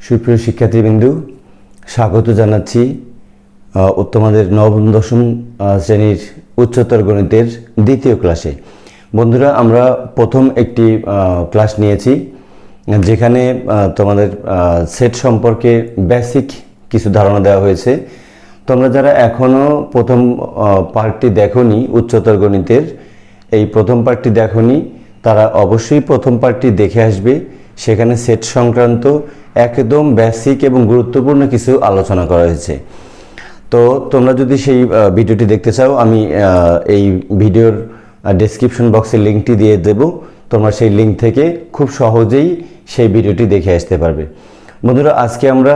সুপ্রিয় শিক্ষার্থীবৃন্দু, স্বাগত জানাচ্ছি তোমাদের নবম দশম শ্রেণীর উচ্চতর গণিতের দ্বিতীয় ক্লাসে। বন্ধুরা, আমরা প্রথম একটি ক্লাস নিয়েছি যেখানে তোমাদের সেট সম্পর্কে বেসিক কিছু ধারণা দেওয়া হয়েছে। তোমরা যারা এখনও প্রথম পার্টটি দেখোনি উচ্চতর গণিতের, এই প্রথম পার্টটি দেখোনি, তারা অবশ্যই প্রথম পার্টটি দেখে আসবে। সেখানে সেট সংক্রান্ত একদম বেসিক এবং গুরুত্বপূর্ণ কিছু আলোচনা করা হয়েছে। তো তোমরা যদি সেই ভিডিওটি দেখতে চাও, আমি এই ভিডিওর ডেসক্রিপশন বক্সে লিঙ্কটি দিয়ে দেব। তোমরা সেই লিঙ্ক থেকে খুব সহজেই সেই ভিডিওটি দেখে আসতে পারবে। বন্ধুরা, আজকে আমরা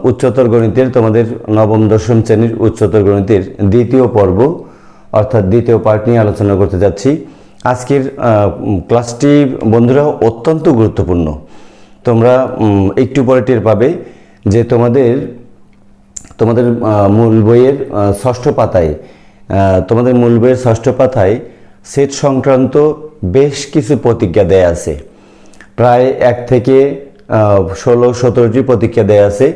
উচ্চতর গণিতের তোমাদের নবম দশম শ্রেণীর উচ্চতর গণিতের দ্বিতীয় পর্ব অর্থাৎ দ্বিতীয় পার্ট নিয়ে আলোচনা করতে যাচ্ছি। আজকের ক্লাসটি বন্ধুরা অত্যন্ত গুরুত্বপূর্ণ। তোমরা একটু পরে টের পাবে যে তোমাদের মূল বইয়ের ষষ্ঠ পাতায় সেট সংক্রান্ত বেশ কিছু প্রতিজ্ঞা দেয়া আছে। প্রায় 1 থেকে 16-17টি প্রতিজ্ঞা দেয়া আছে।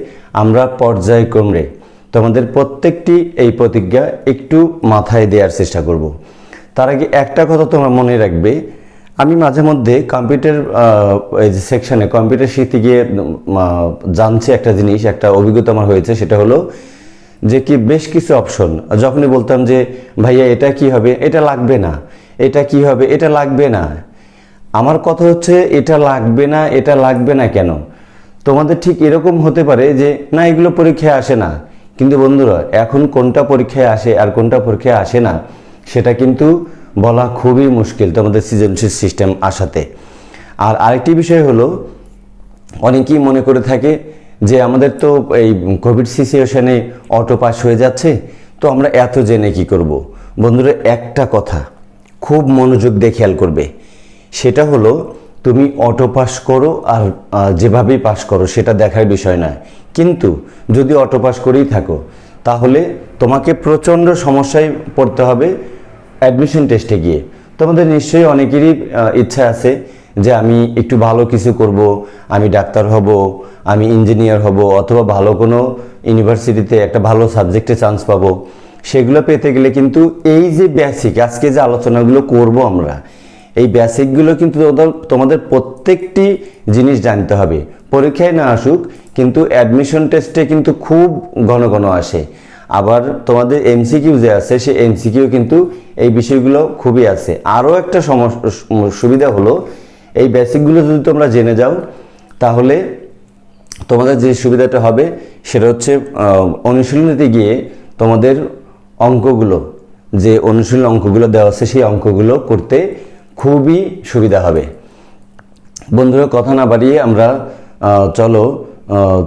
আমরা পর্যায়ক্রমে তোমাদের প্রত্যেকটি এই প্রতিজ্ঞা একটু মাথায় দেওয়ার চেষ্টা করব। তার আগে একটা কথা তোমরা মনে রাখবে, আমি মাঝে মধ্যে কম্পিউটার এই যে সেকশানে কম্পিউটার শিখতে গিয়ে জানছি একটা জিনিস, একটা অভিজ্ঞতা আমার হয়েছে। সেটা হলো যে কি বেশ কিছু অপশন যখনই বলতাম যে ভাইয়া এটা কি হবে, এটা লাগবে না, এটা কি হবে, এটা লাগবে না। আমার কথা হচ্ছে এটা লাগবে না কেন? তোমাদের ঠিক এরকম হতে পারে যে না, এগুলো পরীক্ষায় আসে না। কিন্তু বন্ধুরা, এখন কোনটা পরীক্ষায় আসে আর কোনটা পরীক্ষায় আসে না সেটা কিন্তু বলা খুবই মুশকিল তোমাদের সৃজনশীল সিস্টেম আসাতে। আর আরেকটি বিষয় হলো, অনেকেই মনে করে থাকে যে আমাদের তো এই কোভিড সিচুয়েশনে অটো পাস হয়ে যাচ্ছে, তো আমরা এত জেনে কি করব। বন্ধুরা, একটা কথা খুব মনোযোগ দিয়ে খেয়াল করবে, সেটা হলো তুমি অটো পাস করো আর যেভাবেই পাস করো সেটা দেখার বিষয় নয়। কিন্তু যদি অটো পাস করেই থাকো তাহলে তোমাকে প্রচণ্ড সমস্যায় পড়তে হবে অ্যাডমিশন টেস্টে গিয়ে। তোমাদের নিশ্চয়ই অনেকেরই ইচ্ছা আছে যে আমি একটু ভালো কিছু করব, আমি ডাক্তার হব, আমি ইঞ্জিনিয়ার হব, অথবা ভালো কোনো ইউনিভার্সিটিতে একটা ভালো সাবজেক্টে চান্স পাবো। সেগুলো পেতে গেলে কিন্তু এই যে বেসিক আজকে যে আলোচনাগুলো করব আমরা, এই বেসিকগুলো কিন্তু তোমাদের প্রত্যেকটি জিনিস জানতে হবে। পরীক্ষায় না আসুক, কিন্তু অ্যাডমিশন টেস্টে কিন্তু খুব ঘন ঘন আসে। আবার তোমাদের এমসিকিউ যে আছে, সেই এমসিকিউ কিন্তু এই বিষয়গুলো খুবই আছে। আরও একটা সুবিধা হলো, এই বেসিকগুলো যদি তোমরা জেনে যাও তাহলে তোমাদের যে সুবিধাটা হবে সেটা হচ্ছে অনুশীলনীতে গিয়ে তোমাদের অঙ্কগুলো, যে অনুশীলন অঙ্কগুলো দেওয়া আছে সেই অঙ্কগুলো করতে খুবই সুবিধা হবে। বন্ধুরা, কথা না বাড়িয়ে আমরা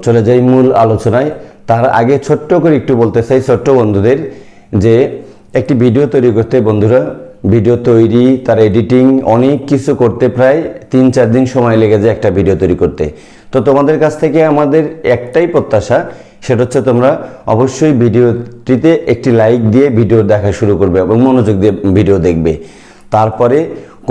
চলে যাই মূল আলোচনায়। তার আগে ছোট্ট করে একটু বলতে চাই ছোট্ট বন্ধুদের যে একটি ভিডিও তৈরি করতে, বন্ধুরা ভিডিও তৈরি, তার এডিটিং, অনেক কিছু করতে প্রায় 3-4 দিন সময় লেগে যায় একটা ভিডিও তৈরি করতে। তো তোমাদের কাছ থেকে আমাদের একটাই প্রত্যাশা, সেটা হচ্ছে তোমরা অবশ্যই ভিডিওটিতে একটি লাইক দিয়ে ভিডিও দেখা শুরু করবে এবং মনোযোগ দিয়ে ভিডিও দেখবে। তারপরে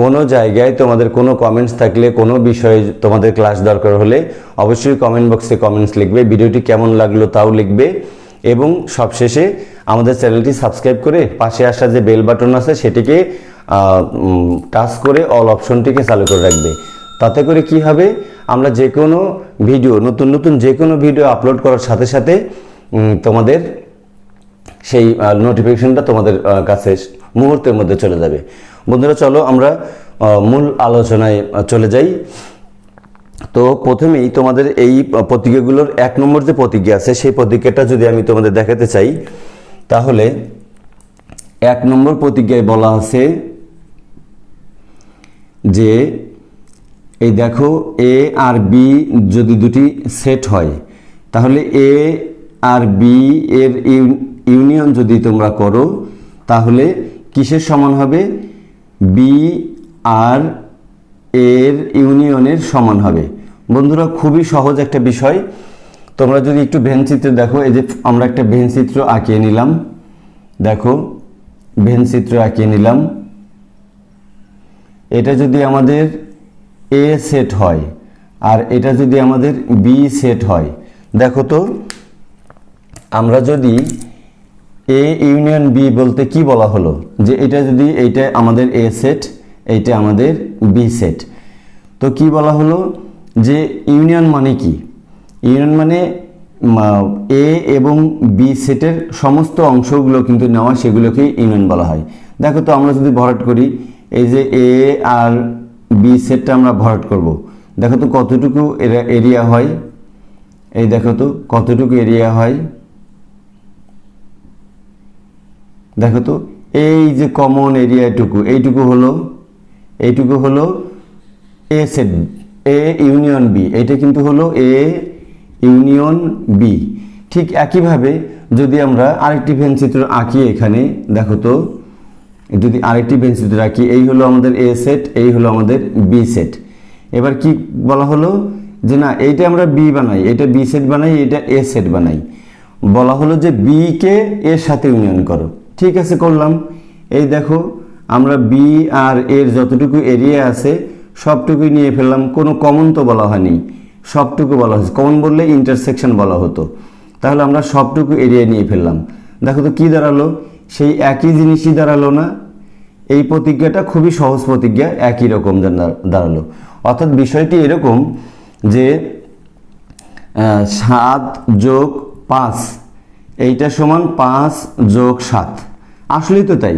কোনো জায়গায় তোমাদের কোনো কমেন্টস থাকলে, কোনো বিষয়ে তোমাদের ক্লাস দরকার হলে অবশ্যই কমেন্ট বক্সে কমেন্টস লিখবে, ভিডিওটি কেমন লাগলো তাও লিখবে, এবং সবশেষে আমাদের চ্যানেলটি সাবস্ক্রাইব করে পাশে আসা যে বেল বাটন আছে সেটিকে টাচ করে অল অপশনটিকে চালু করে রাখবে। তাতে করে কি হবে, আমরা যে কোনো ভিডিও নতুন যে কোনো ভিডিও আপলোড করার সাথে সাথে তোমাদের সেই নোটিফিকেশনটা তোমাদের কাছে মুহূর্তের মধ্যে চলে যাবে। বন্ধুরা, চলো আমরা মূল আলোচনায় চলে যাই। তো প্রথমেই তোমাদের এই প্রতিজ্ঞাগুলোর 1 নম্বর যে প্রতিজ্ঞা আছে সেই প্রতিজ্ঞাটা যদি আমি তোমাদের দেখাতে চাই, তাহলে 1 নম্বর প্রতিজ্ঞায় বলা আছে যে এই দেখো, এ আর বি যদি দুটি সেট হয় তাহলে এ আর বি এর ইউনিয়ন যদি তোমরা করো তাহলে কিসের সমান হবে? বি আর এর ইউনিয়নের সমান হবে। বন্ধুরা, খুবই সহজ একটা বিষয়। তোমরা যদি একটু ভেনচিত্র দেখো, এই যে আমরা একটা ভেনচিত্র আঁকিয়ে নিলাম, দেখো ভেনচিত্র আঁকিয়ে নিলাম। এটা যদি আমাদের এ সেট হয় আর এটা যদি আমাদের বি সেট হয়, দেখো তো আমরা যদি এ ইউনিয়ন বি বলতে কি বলা হলো, যে এটা যদি এইটা আমাদের এ সেট, এইটা আমাদের বি সেট, তো কি বলা হলো যে ইউনিয়ন মানে কি? ইউনিয়ন মানে এ এবং বি সেটের সমস্ত অংশগুলো কিন্তু নেওয়া, সেগুলোকে ইউনিয়ন বলা হয়। দেখো তো আমরা যদি ভরাট করি, এই যে এ আর বি সেটটা আমরা ভরাট করব, দেখো তো কতটুকু এরিয়া হয়, এই দেখো তো কতটুকু এরিয়া হয়, দেখো তো এই যে কমন এরিয়াটুকু, এইটুকু হলো এ সেট, এ ইউনিয়ন বি, এটা কিন্তু হলো এ ইউনিয়ন বি। ঠিক একইভাবে যদি আমরা আরেকটি ভেনচিত্র আঁকি, এখানে দেখো তো যদি আরেকটি ভেনচিত্র আঁকি, এই হলো আমাদের এ সেট, এই হলো আমাদের বি সেট। এবার কি বলা হলো যে না এইটা আমরা বি বানাই, এটা বি সেট বানাই, এটা এ সেট বানাই, বলা হলো যে বি কে এর সাথে ইউনিয়ন করো। ঠিক আছে, করলাম। এই দেখো আমরা বি আর এর যতটুকু এরিয়া আছে সবটুকুই নিয়ে ফেললাম, কোনো কমন তো বলা হয়নি, সবটুকু বলা হয়েছে। কমন বললে ইন্টারসেকশন বলা হতো, তাহলে আমরা সবটুকু এরিয়া নিয়ে ফেললাম। দেখো তো কি দাঁড়ালো, সেই একই জিনিসই দাঁড়ালো না? এই প্রতিজ্ঞাটা খুবই সহজ প্রতিজ্ঞা, একই রকম দাঁড়ালো। অর্থাৎ বিষয়টি এরকম যে 7 যোগ 5 এইটা সমান 5 যোগ 7, আসলেই তো তাই।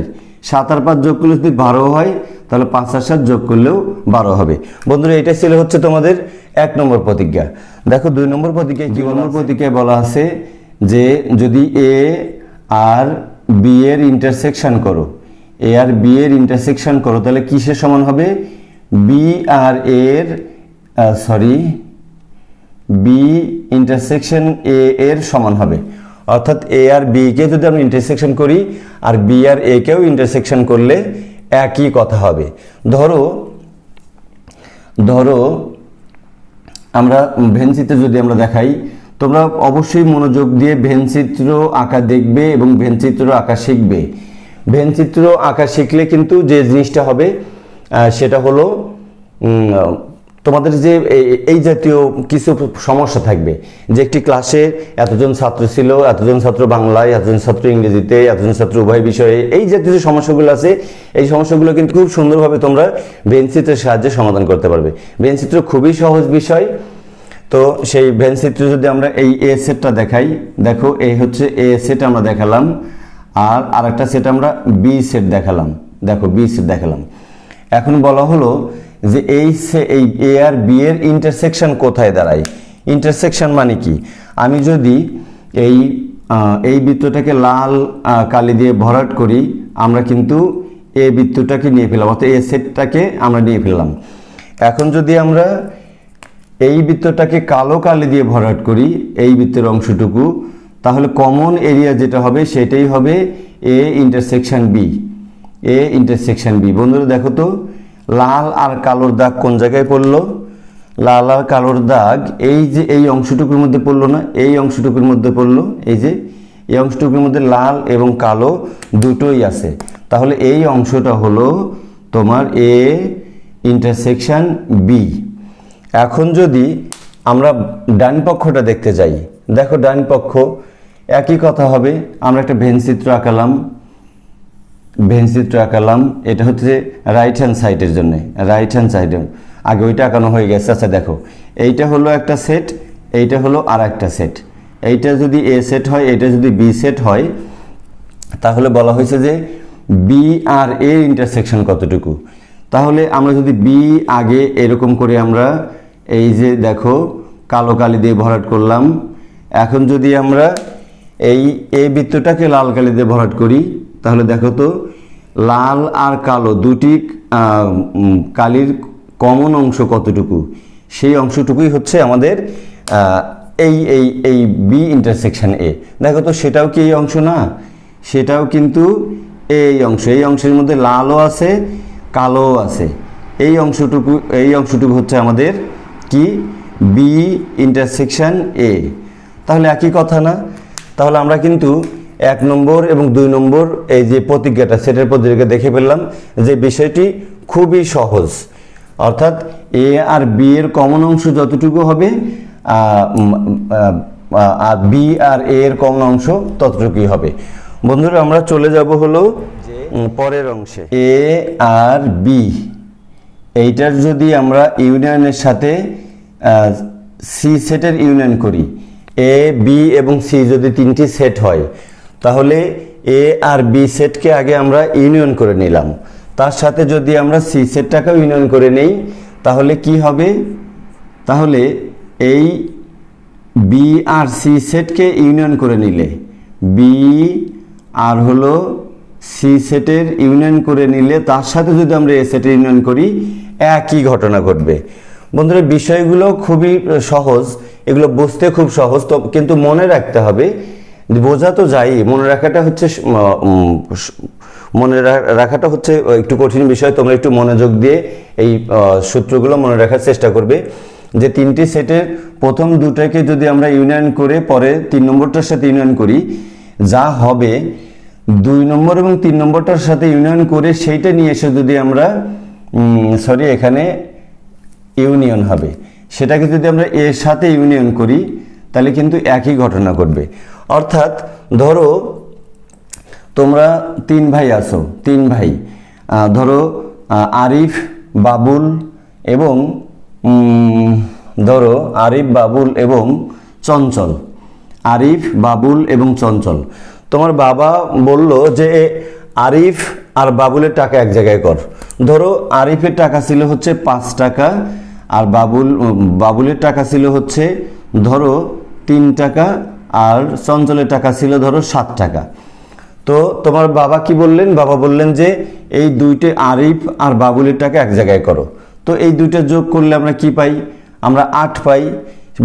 7 আর 5 যোগ করলে যদি 12 হয়, তাহলে 5 আর 7 যোগ করলেও 12 হবে। বন্ধুরা, এটা ছিল হচ্ছে তোমাদের 1 নম্বর প্রতিজ্ঞা। দেখো 2 নম্বর প্রতিজ্ঞায় কি নম্বর প্রতিজ্ঞায় বলা আছে যে যদি এ আর বি এর ইন্টারসেকশন করো, এ আর বি এর ইন্টারসেকশন করো, তাহলে কিসের সমান হবে? বি আর এর বি ইন্টারসেকশন এ এর সমান হবে। অর্থাৎ এ আর বি কে যদি আমরা ইন্টারসেকশন করি আর বি আর এ কেও ইন্টারসেকশন করলে একই কথা হবে। ধরো আমরা ভেনচিত্র যদি আমরা দেখাই, তোমরা অবশ্যই মনোযোগ দিয়ে ভেনচিত্র আঁকা দেখবে এবং ভেনচিত্র আঁকা শিখবে। ভেনচিত্র আঁকা শিখলে কিন্তু যে জিনিসটা হবে সেটা হলো তোমাদের যে এই জাতীয় কিছু সমস্যা থাকবে, যে একটি ক্লাসে এতজন ছাত্র ছিল, এতজন ছাত্র বাংলায়, এতজন ছাত্র ইংরেজিতে, এতজন ছাত্র উভয় বিষয়ে, এই জাতীয় যে সমস্যাগুলো আছে, এই সমস্যাগুলো কিন্তু খুব সুন্দরভাবে তোমরা ভেনচিত্রের সাহায্যে সমাধান করতে পারবে। ভেনচিত্র খুবই সহজ বিষয়। তো সেই ভেনচিত্র যদি আমরা এই এ সেটটা দেখাই, দেখো এই হচ্ছে এ সেট আমরা দেখালাম, আর আরেকটা সেট আমরা বি সেট দেখালাম, দেখো বি সেট দেখালাম। এখন বলা হলো যে এই এ আর বি এর ইন্টারসেকশন কোথায় দাঁড়ায়? ইন্টারসেকশন মানে কি? আমি যদি এই বৃত্তটাকে লাল কালি দিয়ে ভরাট করি, আমরা কিন্তু এ বৃত্তটাকে নিয়ে ফেললাম, অর্থাৎ এ সেটটাকে আমরা নিয়ে ফেললাম। এখন যদি আমরা এই বৃত্তটাকে কালো কালি দিয়ে ভরাট করি, এই বৃত্তের অংশটুকু, তাহলে কমন এরিয়া যেটা হবে সেটাই হবে A intersection B, A intersection B. বন্ধুরা দেখো তো লাল আর কালোর দাগ কোন জায়গায় পড়লো? লাল আর কালোর দাগ এই যে এই অংশটুকুর মধ্যে পড়লো না? এই অংশটুকুর মধ্যে পড়লো। এই যে এই অংশটুকুর মধ্যে লাল এবং কালো দুটোই আছে, তাহলে এই অংশটা হলো তোমার এ ইন্টারসেকশন বি। এখন যদি আমরা ডান পক্ষটা দেখতে যাই, দেখো ডান পক্ষ একই কথা হবে। আমরা একটা ভেনচিত্র আঁকালাম, এটা হচ্ছে রাইট হ্যান্ড সাইডের জন্য, রাইট হ্যান্ড সাইডে আগে ওইটা আঁকানো হয়ে গেছে। আচ্ছা দেখো এইটা হলো একটা সেট, এইটা হলো আর একটা সেট। এইটা যদি এ সেট হয়, এটা যদি বি সেট হয়, তাহলে বলা হয়েছে যে বি আর এ ইন্টারসেকশন কতটুকু। তাহলে আমরা যদি বি আগে এরকম করে আমরা এই যে দেখো কালো কালি দিয়ে ভরাট করলাম, এখন যদি আমরা এই এ বৃত্তটাকে লাল কালি দিয়ে ভরাট করি, তাহলে দেখো তো লাল আর কালো দুটি কালির কমন অংশ কতটুকু, সেই অংশটুকুই হচ্ছে আমাদের এই বি ইন্টারসেকশন এ। দেখো তো সেটাও কি এই অংশ না? সেটাও কিন্তু এই অংশ, এই অংশের মধ্যে লালও আছে কালোও আছে। এই অংশটুকু হচ্ছে আমাদের কি? B intersection A. তাহলে একই কথা না? তাহলে আমরা কিন্তু 1 নম্বর এবং 2 নম্বর এই যে প্রতিজ্ঞাটা, সেটার প্রতিজ্ঞা দেখে ফেললাম যে বিষয়টি খুবই সহজ। অর্থাৎ এ আর বি এর কমন অংশ যতটুকু হবে আর বি আর এ এর কমন অংশ ততটুকুই হবে। বন্ধুরা আমরা চলে যাব হলো পরের অংশে। এ আর বি এইটার যদি আমরা ইউনিয়নের সাথে সি সেটের ইউনিয়ন করি, এ বি এবং সি যদি তিনটি সেট হয়, তাহলে এ আর বি সেটকে আগে আমরা ইউনিয়ন করে নিলাম, তার সাথে যদি আমরা সি সেটটাকেও ইউনিয়ন করে নেই, তাহলে কি হবে? তাহলে এই বি আর সি সেটকে ইউনিয়ন করে নিলে, বি আর হলো সি সেটের ইউনিয়ন করে নিলে তার সাথে যদি আমরা এ সেটের ইউনিয়ন করি, একই ঘটনা ঘটবে। বন্ধুরা বিষয়গুলো খুবই সহজ, এগুলো বুঝতে খুব সহজ, তো কিন্তু মনে রাখতে হবে। বোঝা তো যাই, মনে রাখাটা হচ্ছে একটু কঠিন বিষয়। তোমরা একটু মনোযোগ দিয়ে এই সূত্রগুলো মনে রাখার চেষ্টা করবে। যে তিনটি সেটের প্রথম দুটাকে যদি আমরা ইউনিয়ন করে পরে 3 নম্বরটার সাথে ইউনিয়ন করি, যা হবে 2 নম্বর এবং 3 নম্বরটার সাথে ইউনিয়ন করে সেইটা নিয়ে এসে যদি আমরা এখানে ইউনিয়ন হবে, সেটাকে যদি আমরা এর সাথে ইউনিয়ন করি, তাহলে কিন্তু একই ঘটনা ঘটবে। অর্থাৎ ধরো তোমরা 3 ভাই আছো, 3 ভাই, ধরো আরিফ, বাবুল এবং চঞ্চল। আরিফ, বাবুল এবং চঞ্চল। তোমার বাবা বলল যে আরিফ আর বাবুলের টাকা এক জায়গায় কর। ধরো আরিফের টাকা ছিল হচ্ছে 5 টাকা আর বাবুলের টাকা ছিল হচ্ছে ধরো 3 টাকা আর চঞ্চলের টাকা ছিল ধরো 7 টাকা। তো তোমার বাবা কি বললেন? বাবা বললেন যে এই দুইটা আরিফ আর বাবুলের টাকা এক জায়গায় করো। তো এই দুইটা যোগ করলে আমরা কি পাই? আমরা 8 পাই।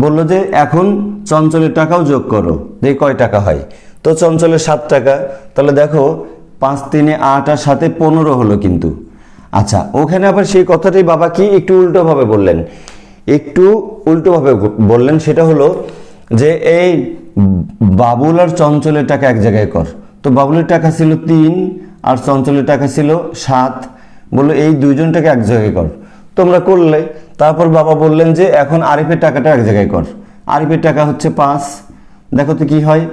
বললো যে এখন চঞ্চলের টাকাও যোগ করো, দেখি কয় টাকা হয়। তো চঞ্চলের 7 টাকা, তাহলে দেখো 5 3 8 আর 7 15 হলো কিন্তু। আচ্ছা, ওখানে আবার সেই কথাটাই বাবা কি একটু উল্টোভাবে বললেন, সেটা হলো যে এই বাবুল আর চঞ্চলের টাকা এক জায়গায় কর। তো বাবুলের টাকা ছিল 3 আর চঞ্চলের টাকা ছিল 7, বললো এই দুইজনটাকে এক জায়গায় কর। তোমরা করলে, তারপর বাবা বললেন যে এখন আরিফের টাকাটা এক জায়গায় কর। আরিফের টাকা হচ্ছে 5, দেখো তো কি হয়,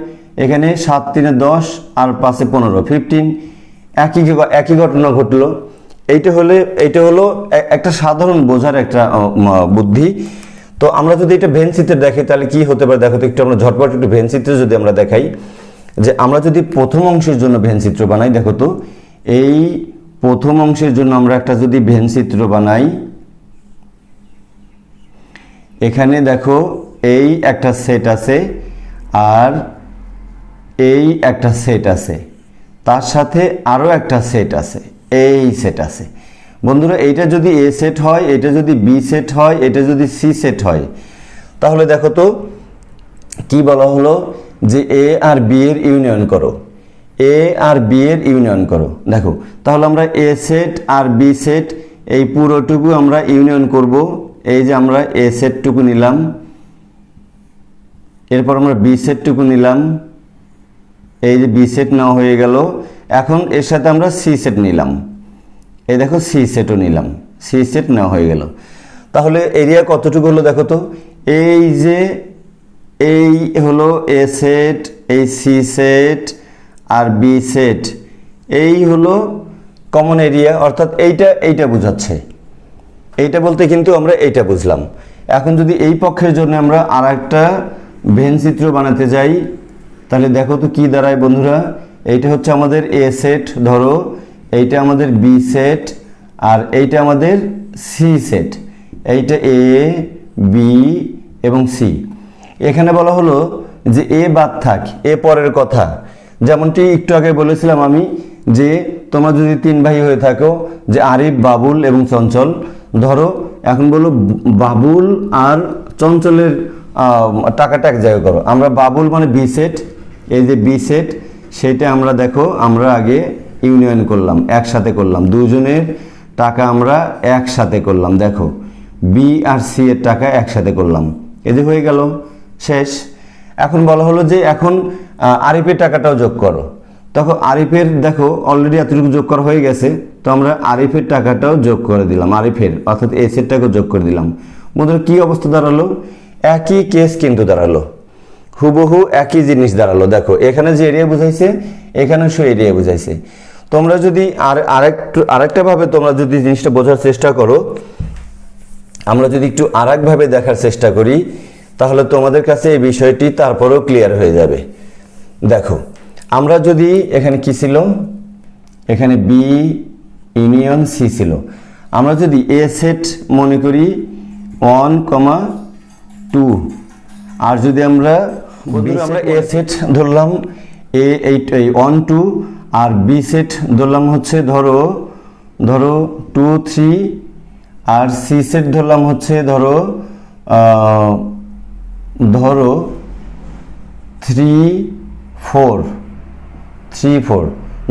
এখানে 7 3 10 আর 5 15, 15। একই ঘটনা ঘটলো। এইটা হলো একটা সাধারণ বোঝার একটা বুদ্ধি। তো আমরা যদি এটা ভেন চিত্রে দেখি তাহলে কি হতে পারে দেখো তো একটু। আমরা ঝটপট একটু ভেন চিত্রে যদি আমরা দেখাই, যে আমরা যদি প্রথম অংশের জন্য ভেন চিত্র বানাই, দেখো তো এই প্রথম অংশের জন্য আমরা একটা যদি ভেন চিত্র বানাই, এখানে দেখো এই একটা সেট আছে আর এই একটা সেট আছে, তার সাথে আরো একটা সেট আছে, এই সেট আছে। বন্ধুরা এইটা যদি এ সেট হয়, এটা যদি বি সেট হয়, এটা যদি সি সেট হয়, তাহলে দেখো তো কি বলা হলো যে এ আর বি এর ইউনিয়ন করো, এ আর বি এর ইউনিয়ন করো। দেখো তাহলে আমরা এ সেট আর বি সেট এই পুরোটুকু আমরা ইউনিয়ন করব। এই যে আমরা এ সেটটুকু নিলাম, এরপর আমরা বি সেটটুকু নিলাম, এই যে বি সেট নেওয়া হয়ে গেল। এখন এর সাথে আমরা সি সেট নিলাম, এই দেখো সি সেটও নিলাম, সি সেট নেওয়া হয়ে গেল। তাহলে এরিয়া কতটুকু হলো দেখো তো, এই যে এই হলো এ সেট, এই she said R B set, এই হলো কমন এরিয়া। অর্থাৎ এইটা বোঝাচ্ছে, এইটা বলতে কিন্তু আমরা এইটা বুঝলাম। এখন যদি এই পক্ষের জন্য আমরা আর একটা ভেন চিত্র বানাতে যাই, তাহলে দেখো তো কি দাঁড়ায় বন্ধুরা। এইটা হচ্ছে আমাদের এ সেট, ধরো এইটা আমাদের বি সেট আর এইটা আমাদের সি সেট। এইটা এ, বি এবং সি। এখানে বলা হলো যে এ বাদ থাক, এ পরের কথা। যেমনটি একটু আগে বলেছিলাম আমি, যে তোমরা যদি 3 ভাই হয়ে থাকো, যে আরিফ, বাবুল এবং চঞ্চল, ধরো এখন বলো বাবুল আর চঞ্চলের টাকাটা এক জায়গায় করো। আমরা বাবুল মানে বি সেট, এই যে বি সেট, সেটা আমরা দেখো আমরা আগে ইউনিয়ন করলাম, একসাথে করলাম, দুজনের টাকা আমরা একসাথে করলাম। দেখো বি আর সি এর টাকা একসাথে করলাম, এই যে হয়ে গেল, শেষ। এখন বলা হলো যে এখন আরিফের টাকাটাও যোগ করো। তখন আরিফের দেখো অলরেডি এতটুকু যোগ করা হয়ে গেছে, তো আমরা আরিফের টাকাটাও যোগ করে দিলাম, আরিফের অর্থাৎ এ সেটটাকেও যোগ করে দিলাম। বন্ধুরা কি অবস্থা দাঁড়ালো? একই কেস কিন্তু দাঁড়ালো, হুবহু একই জিনিস দাঁড়ালো। দেখো এখানে যে এরিয়া বুঝাইছে এখানে সে এরিয়া বুঝাইছে। তোমরা যদি আরেকটা ভাবে তোমরা যদি জিনিসটা বোঝার চেষ্টা করো, আমরা যদি একটু আরেকভাবে দেখার চেষ্টা করি, তাহলে তোমাদের কাছে এই বিষয়টি তারপরেও ক্লিয়ার হয়ে যাবে। দেখো আমরা যদি এখানে কি ছিল, এখানে বি ইউনিয়ন সি ছিল, আমরা যদি এ সেট মনে করি 1,2, আর যদি আমরা এ সেট ধরলাম এই 1 2, আর বি সেট ধরলাম হচ্ছে ধরো 2 3, আর সি সেট ধরলাম হচ্ছে ধরো 3 4।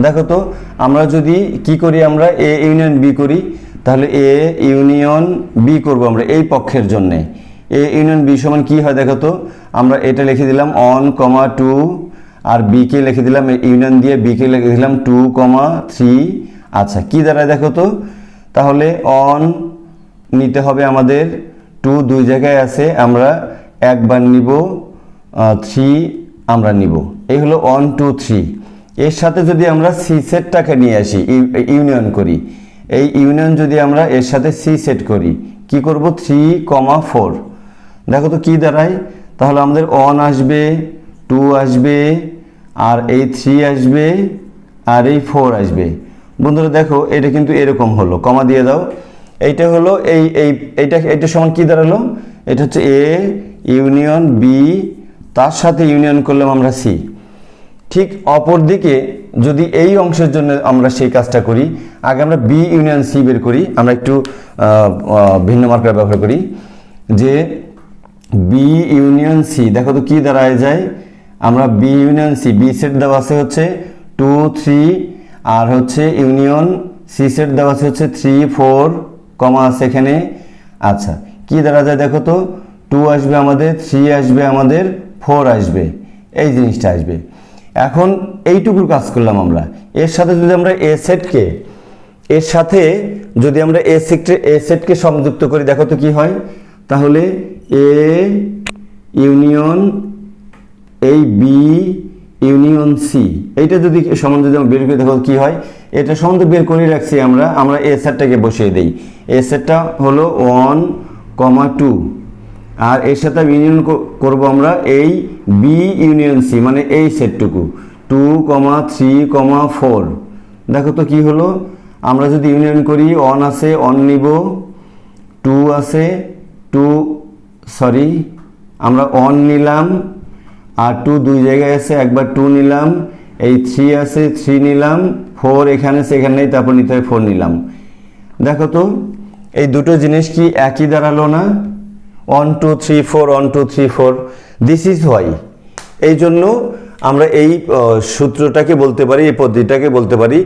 দেখো তো আমরা যদি কি করি, আমরা এ ইউনিয়ন বি করি, তাহলে এ ইউনিয়ন বি করব আমরা এই পক্ষের জন্যে। এ ইউনিয়ন বি সমান কি হয় দেখো তো, আমরা এটা লিখে দিলাম 1,2, আর বি কে লিখে দিলাম ইউনিয়ন দিয়ে, বি কে লিখে দিলাম 2,3। আচ্ছা কি দাঁড়ায় দেখো তো, তাহলে অন নিতে হবে আমাদের, 2 দুই জায়গায় আছে, আমরা একবার নিব, 3 আমরা নিব, এই হলো 1 2 3। এর সাথে যদি আমরা সি সেটটাকে নিয়ে আসি, ইউনিয়ন করি, এই ইউনিয়ন যদি আমরা এর সাথে সি সেট করি, কি করব 3,4। দেখো তো কি দাঁড়ায়, তাহলে আমাদের 1 আসবে, 2 আসবে, আর এই 3 আসবে, আর এই 4 আসবে। বন্ধুরা দেখো এটা কিন্তু এরকম হলো, কমা দিয়ে দাও। এইটা হলো এইটা সমান কি দাঁড়ালো, এটা হচ্ছে এ ইউনিয়ন বি, তার সাথে ইউনিয়ন করলাম আমরা সি। ঠিক অপর দিকে যদি এই অংশের জন্য আমরা সেই কাজটা করি, আগে আমরা বি ইউনিয়ন সি বের করি, আমরা একটু ভিন্ন মার্কার ব্যবহার করি, যে বি ইউনিয়ন সি দেখো তো কি দাঁড়ায় যায়, আমরা B union C, B set দেওয়া আছে হচ্ছে 2 3, আর হচ্ছে ইউনিয়ন সি সেট দেওয়া আছে হচ্ছে 3 4, কমা আছে এখানে। আচ্ছা কি দাঁড়া যায় দেখো তো, 2 আসবে আমাদের, 3 আসবে আমাদের, 4 আসবে, এই জিনিসটা আসবে। এখন এইটুকুর কাজ করলাম আমরা। এর সাথে যদি আমরা এর সাথে যদি আমরা এ সেটকে সংযুক্ত করি, দেখো তো কি হয়, তাহলে এ ইউনিয়ন এই বি ইউনিয়ন সি, এইটা যদি সমান যদি আমরা বের করে দেখো কি হয়, এটা সমান বের করে রাখছি আমরা এ সেটটাকে বসিয়ে দেই। এ সেটটা হলো 1,2, আর এর সাথে ইউনিয়ন করব আমরা এই বি ইউনিয়ন সি, মানে এই সেটটুকু 2,3,4। দেখো তো কি হলো, আমরা যদি ইউনিয়ন করি 1 আছে, 1 নিব, 2 আছে, আমরা 1 নিলাম, আর 2 দুই জায়গায় আছে, একবার 2 নিলাম, এই 3 আছে, 3 নিলাম, 4 এখানে সেখানে নেই, তারপর নিতে হয় 4 নিলাম। দেখো তো এই দুটো জিনিস কি একই দাঁড়ালো না, 1 2 3 4, 1 2 3 4। দিস ইজ হোয়াই, এই জন্য আমরা এই সূত্রটাকে বলতে পারি, এই পদ্ধতিটাকে বলতে পারি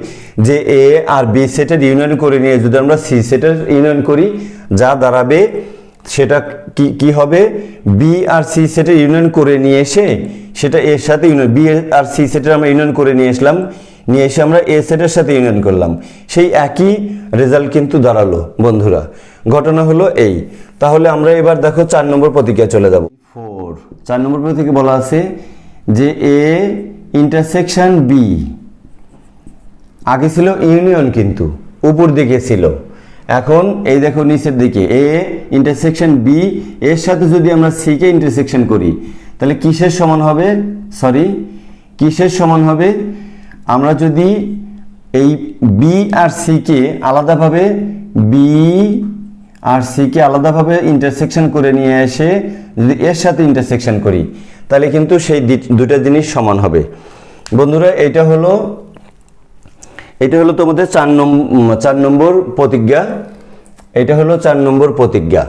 যে এ আর বি সেটের ইউনিয়ন করে নিয়ে যদি আমরা সি সেটের ইউনিয়ন করি, যা দাঁড়াবে সেটা কি হবে, বি আর সি সেটের ইউনিয়ন করে নিয়ে এসে সেটা এর সাথে ইউনিয়ন, বি আর সি সেটের আমরা ইউনিয়ন করে নিয়ে আসলাম, নিয়ে এসে আমরা এ সেটের সাথে ইউনিয়ন করলাম, সেই একই রেজাল্ট কিন্তু দাঁড়ালো। বন্ধুরা ঘটনা হলো এই। তাহলে আমরা এবার দেখো 4 নম্বর প্রতিক্রিয়া চলে যাব। 4 নম্বর প্রতিক্রিয়া বলা আছে যে এ ইন্টারসেকশন বি, আগে ছিল ইউনিয়ন কিন্তু উপর দিকে ছিল, এখন এই দেখো নিচের দিকে এ ইন্টারসেকশন বি, এর সাথে যদি আমরা সি কে ইন্টারসেকশন করি, তাহলে কিসের সমান হবে, কিসের সমান হবে, আমরা যদি এই বি আর সি কে আলাদাভাবে ইন্টারসেকশন করে নিয়ে এসে যদি এর সাথে ইন্টারসেকশন করি, তাহলে কিন্তু সেই দুটা জিনিস সমান হবে। বন্ধুরা এটা হলো তোমাদের 4 নম্বর প্রতিজ্ঞা, এটা হলো 4 নম্বর প্রতিজ্ঞা,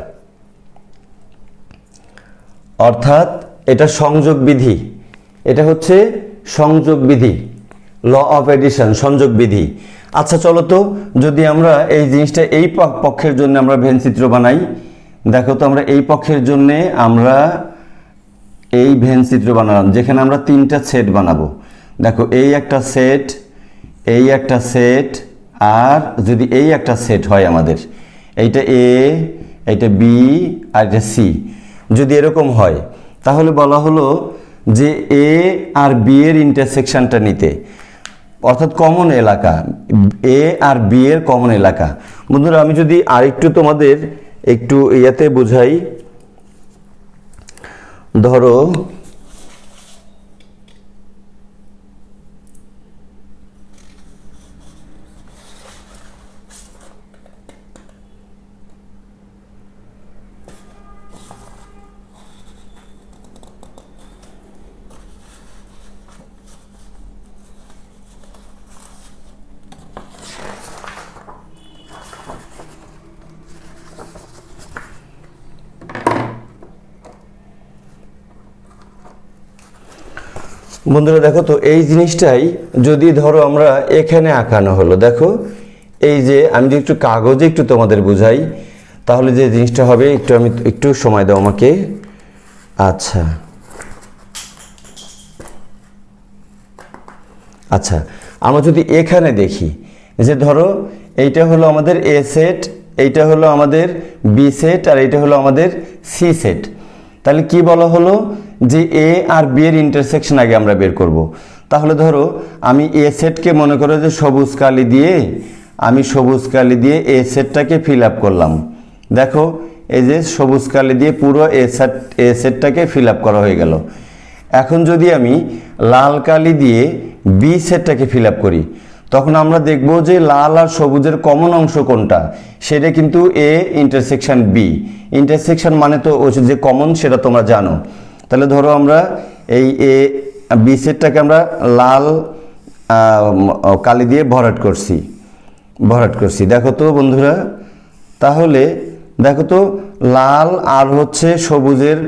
অর্থাৎ এটা সংযোগ বিধি, এটা হচ্ছে সংযোগ বিধি, ল অফ এডিশন, সংযোগ বিধি। আচ্ছা চলো তো যদি আমরা এই জিনিসটা এই পক্ষের জন্য আমরা ভেন চিত্র বানাই, দেখো তো আমরা এই পক্ষের জন্য আমরা এই ভেন চিত্র বানালাম, যেখানে আমরা 3টা সেট বানাবো। দেখো এই একটা সেট, এই একটা সেট, আর যদি এই একটা সেট হয় আমাদের, এইটা এ, এইটা বি আর এটা সি, যদি এরকম হয় তাহলে বলা হলো যে এ আর বি এর ইন্টারসেকশনটা নিতে, অর্থাৎ কমন এলাকা, এ আর বি এর কমন এলাকা। বন্ধুরা আমি যদি আরেকটু তোমাদের একটু ইয়াতে বোঝাই, ধরো বন্ধুরা দেখো তো এই জিনিসটাই যদি ধরো আমরা এখানে আঁকানো হলো, দেখো এই যে আমি যদি একটু কাগজে একটু তোমাদের বুঝাই তাহলে যে জিনিসটা হবে, আমি একটু সময় দাও আমাকে। আচ্ছা আচ্ছা আমরা যদি এখানে দেখি যে ধরো এইটা হলো আমাদের এ সেট, এইটা হলো আমাদের বি সেট আর এইটা হলো আমাদের সি সেট, তাহলে কি বলা হলো যে এ আর বি এর ইন্টারসেকশন আগে আমরা বের করব। তাহলে ধরো আমি এ সেটকে মনে করো যে সবুজ কালি দিয়ে, আমি সবুজ কালি দিয়ে এ সেটটাকে ফিল আপ করলাম। দেখো এই যে সবুজ কালি দিয়ে পুরো এ সেটটাকে ফিল আপ করা হয়ে গেল। এখন যদি আমি লাল কালি দিয়ে বি সেটটাকে ফিল আপ করি তখন আমরা দেখব যে লাল আর সবুজের কমন অংশ কোনটা, সেটা কিন্তু এ ইন্টারসেকশন বি। ইন্টারসেকশন মানে তো যে কমন সেটা তোমরা জানো। তাহলে ধরো আমরা এই এ বি সেটটাকে আমরা লাল কালি দিয়ে ভরাট করছি। দেখো তো বন্ধুরা, তাহলে দেখো তো লাল আর হচ্ছে সবুজের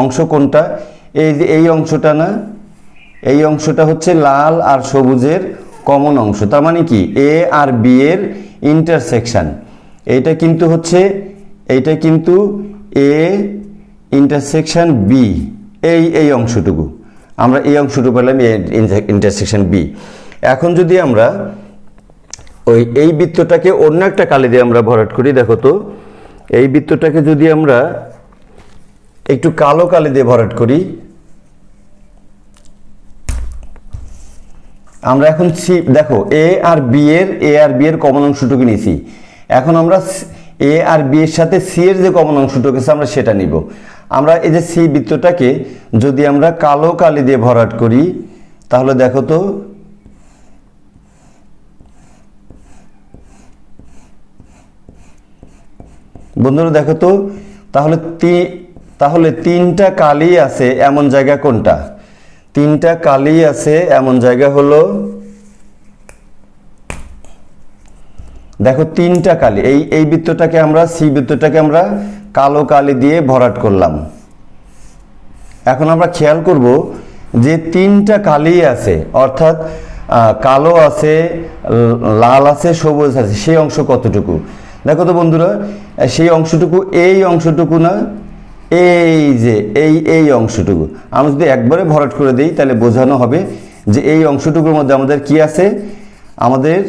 অংশ কোনটা, এই যে এই অংশটা না, এই অংশটা হচ্ছে লাল আর সবুজের কমন অংশ। তার মানে কি এ আর বি এর ইন্টারসেকশন, এইটা কিন্তু এ ইন্টারসেকশন বি, এই অংশটুকু আমরা এই অংশটুকু পেলাম ইন্টারসেকশন বি। এখন যদি আমরা এই বৃত্তটাকে অন্য একটা কালি দিয়ে আমরা ভরাট করি, দেখো তো এই বৃত্তটাকে যদি আমরা একটু কালো কালি দিয়ে ভরাট করি, আমরা এখন দেখো এ আর বি এর কমন অংশটুকু নিয়েছি। এখন আমরা এ আর বি এর সাথে সি এর যে কমন অংশটুকু আছে আমরা সেটা নিব। আমরা এই যে সি বৃত্তটাকে যদি আমরা কালো কালি দিয়ে ভরাট করি তাহলে দেখো তো বন্ধুরা, দেখো তো তাহলে তিনটা কালি আছে এমন জায়গা কোনটা? তিনটা কালি আছে এমন জায়গা হলো, দেখো তিনটা কালি, এই বৃত্তটাকে আমরা সি বৃত্তটাকে আমরা কালো কালি দিয়ে ভরাট করলাম। এখন আমরা খেয়াল করব যে তিনটা কালি আছে, অর্থাৎ কালো আছে, লাল আছে, সবুজ আছে, সেই অংশ কতটুকু? দেখো তো বন্ধুরা, সেই অংশটুকু এই অংশটুকু না, এই যে এই অংশটুকু আমরা যদি একবারে ভরাট করে দিই তাহলে বোঝানো হবে যে এই অংশটুকুর মধ্যে আমাদের কি আছে, আমাদের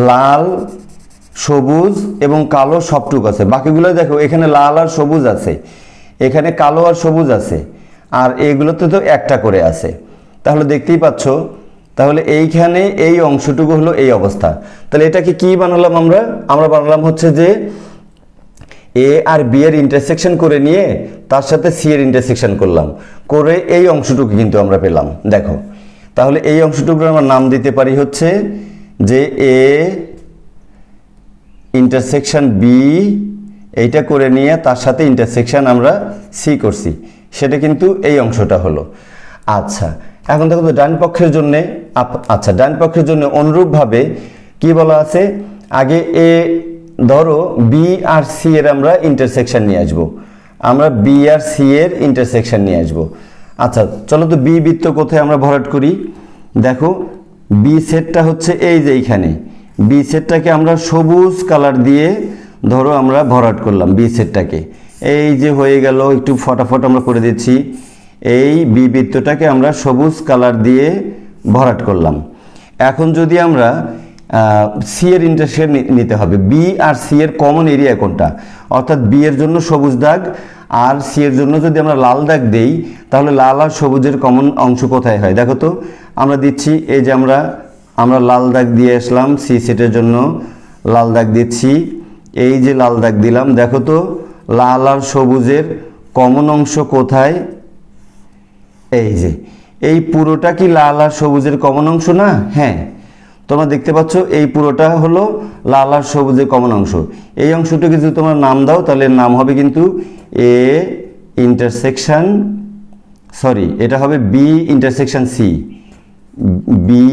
লাল, সবুজ এবং কালো সবটুকু আছে। বাকিগুলো দেখো এখানে লাল আর সবুজ আছে, এখানে কালো আর সবুজ আছে, আর এইগুলোতে তো একটা করে আছে। তাহলে দেখতেই পাচ্ছ, তাহলে এইখানে এই অংশটুকু হলো এই অবস্থা। তাহলে এটাকে কি বানালাম আমরা বানালাম হচ্ছে যে এ আর বি এর ইন্টারসেকশন করে নিয়ে তার সাথে সি এর ইন্টারসেকশন করলাম, করে এই অংশটুকু কিন্তু আমরা পেলাম। দেখো তাহলে এই অংশটুকুর আমরা নাম দিতে পারি হচ্ছে যে এ ইন্টারসেকশন বি, এইটা করে নিয়ে তার সাথে ইন্টারসেকশন আমরা সি করছি, সেটা কিন্তু এই অংশটা হলো। আচ্ছা এখন দেখো তো ডান পক্ষের জন্য অনুরূপভাবে কি বলা আছে, আগে এ ধরো বি আর সি এর আমরা ইন্টারসেকশন নিয়ে আসবো, আমরা বি আর সি এর ইন্টারসেকশন নিয়ে আসবো। আচ্ছা চলো তো বি বৃত্ত কোথায় আমরা ভরাট করি। দেখো বি সেটটা হচ্ছে এই যে এইখানে, বি সেটটাকে আমরা সবুজ কালার দিয়ে ধরো আমরা ভরাট করলাম বি সেটটাকে, এই যে হয়ে গেল, একটু ফটাফট আমরা করে দিচ্ছি। এই বি বৃত্তটাকে আমরা সবুজ কালার দিয়ে ভরাট করলাম। এখন যদি আমরা সি এর ইন্টারসেকশন নিতে হবে। বি আর সি এর কমন এরিয়া কোনটা, অর্থাৎ বি এর জন্য সবুজ দাগ আর সি এর জন্য যদি আমরা লাল দাগ দেই তাহলে লাল আর সবুজের কমন অংশ কোথায় হয় দেখো তো। আমরা দিচ্ছি, এই যে আমরা লাল দাগ দিয়ে আসলাম, সি সেটের জন্য লাল দাগ দিচ্ছি, এই যে লাল দাগ দিলাম, দেখো তো লাল আর সবুজের কমন অংশ কোথায়, এই যে এই পুরোটা কি লাল আর সবুজের কমন অংশ না? হ্যাঁ, তোমরা দেখতে পাচ্ছ এই পুরোটা হলো লাল আর সবুজের কমন অংশ। এই অংশটাকে যদি তোমরা নাম দাও তাহলে নাম হবে কিন্তু এ ইন্টারসেকশন, সরি এটা হবে B intersection C, B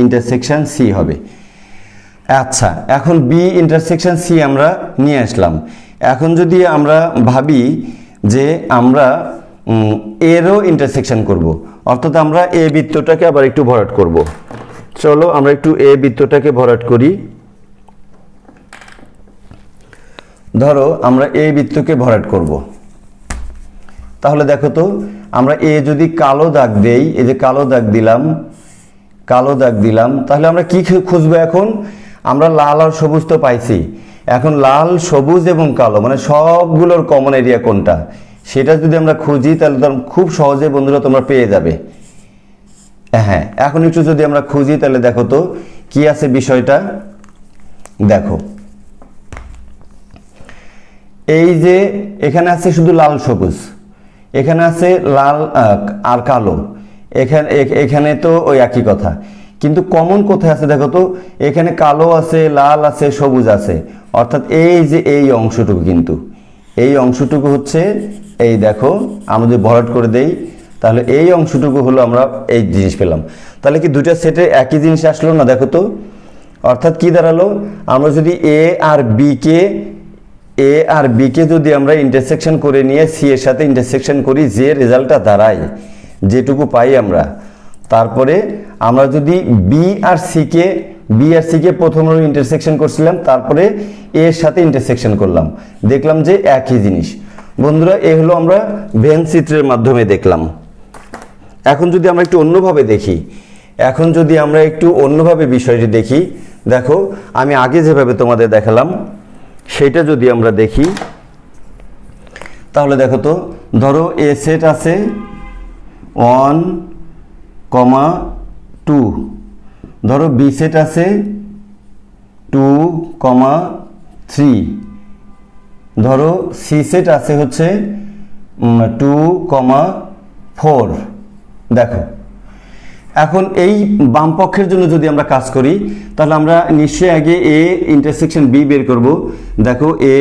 intersection C হবে। আচ্ছা, এখন বি ইন্টারসেকশন সি আমরা নিয়ে আসলাম। এখন যদি আমরা ভাবি যে আমরা এরও ইন্টারসেকশন করব, অর্থাৎ আমরা এ বৃত্তটাকে আবার একটু ভরাট করব। চলো আমরা একটু এ বৃত্তটাকে ভরাট করি। ধরো আমরা এ বৃত্তকে ভরাট করব, তাহলে দেখো তো আমরা এ যদি কালো দাগ দেই, এই যে কালো দাগ দিলাম, কালো দাগ দিলাম, তাহলে আমরা কি খুঁজবো এখন? আমরা লাল আর সবুজ তো পাইছি, এখন লাল সবুজ এবং কালো মানে সবগুলোর কমন এরিয়া কোনটা সেটা যদি আমরা খুঁজি তাহলে তো খুব সহজে বন্ধুরা তোমরা পেয়ে যাবে। হ্যাঁ, এখন একটু যদি আমরা খুঁজি তাহলে দেখো তো কি আছে বিষয়টা। দেখো এই যে এখানে আছে শুধু লাল সবুজ, এখানে আছে লাল আর কালো, এখানে তো ওই একই কথা, কিন্তু কমন কোথায় আছে দেখো তো, এখানে কালো আছে, লাল আছে, সবুজ আছে, অর্থাৎ এই যে এই অংশটুকু, কিন্তু এই অংশটুকু হচ্ছে এই দেখো আমরা যদি ভরাট করে দেই তাহলে এই অংশটুকু হলো আমরা এই জিনিস পেলাম। তাহলে কি দুইটা সেটে একই জিনিস আসলো না দেখো তো? অর্থাৎ কি দাঁড়ালো, আমরা যদি এ আর বি কে যদি আমরা ইন্টারসেকশন করে নিয়ে সি এর সাথে ইন্টারসেকশন করি, যে রেজাল্টটা দাঁড়ায় যেটুকু পাই আমরা, তারপরে আমরা যদি বি আর সি কে প্রথমে ইন্টারসেকশন করছিলাম, তারপরে এর সাথে ইন্টারসেকশন করলাম, দেখলাম যে একই জিনিস। বন্ধুরা এই হলো আমরা ভেন চিত্রের মাধ্যমে দেখলাম। এখন যদি আমরা একটু অন্যভাবে দেখি, বিষয়টি দেখি, দেখো আমি আগে যেভাবে তোমাদের দেখালাম সেটা যদি আমরা দেখি তাহলে দেখো তো, ধরো এ সেট আছে 1,2, ধরো বি সেট আছে 2,3, ধরো সি সেট আছে হচ্ছে 2,4। দেখো এখন এই বাম পক্ষের জন্য যদি আমরা কাজ করি তাহলে আমরা নিশ্চয়ই আগে এ ইন্টারসেকশন বি বের করব। দেখো এ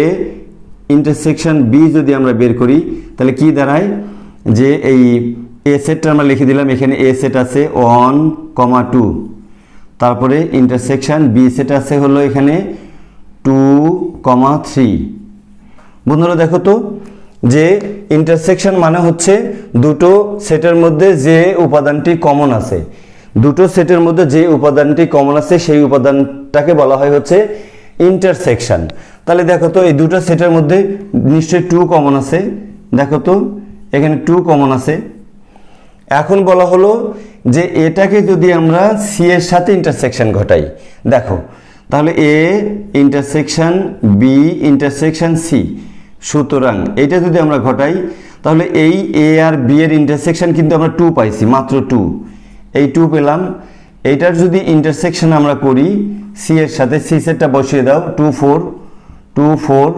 ইন্টারসেকশন বি যদি আমরা বের করি তাহলে কি দাঁড়ায়, যে এই এ সেটটা আমরা লিখে দিলাম, এখানে এ সেট আছে 1,2, তারপরে ইন্টারসেকশন বি সেট আছে হলো এখানে 2,3। বন্ধুরা দেখো তো যে ইন্টারসেকশন মানে হচ্ছে দুটো সেটের মধ্যে যে উপাদানটি কমন আছে, সেই উপাদানটাকে বলা হয় হচ্ছে ইন্টারসেকশন। তাহলে দেখো তো এই দুটো সেটের মধ্যে নিশ্চয়ই 2 কমন আছে, দেখো তো এখানে 2 কমন আছে। এখন বলা হলো যে এটাকে যদি আমরা সি এর সাথে ইন্টারসেকশন ঘটাই, দেখো তাহলে A intersection B intersection C, সুতরাং এটা যদি আমরা ঘটাই তাহলে এই এ আর বি এর ইন্টারসেকশন কিন্তু আমরা 2 পাইছি, মাত্র 2, এই 2 পেলাম। এইটার যদি ইন্টারসেকশন আমরা করি সি এর সাথে, সি সেটটা বসিয়ে দাও, 2,4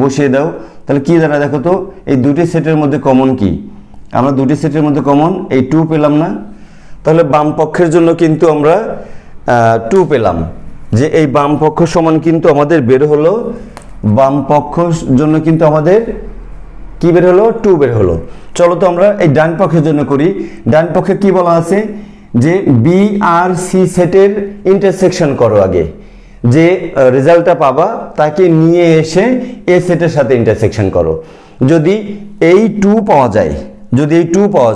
বসিয়ে দাও, তাহলে কি দাঁড়ায় দেখো তো, এই দুটি সেটের মধ্যে কমন কি, আমরা দুটি সেটের মধ্যে কমন এই 2 পেলাম না? তাহলে বাম পক্ষের জন্য কিন্তু আমরা 2 পেলাম, যে এই বাম পক্ষ সমান কিন্তু আমাদের বের হলো, বাম পক্ষের জন্য কিন্তু আমাদের কি বের হলো, 2 বের হলো। চলো তো আমরা এই ডান পক্ষের জন্য করি। ডান পক্ষে কি বলা আছে, যে বি আর সি সেটের ইন্টারসেকশন করো, আগে যে রেজাল্টটা পাবা তাকে নিয়ে এসে এ সেটের সাথে ইন্টারসেকশন করো। যদি এই 2 পাওয়া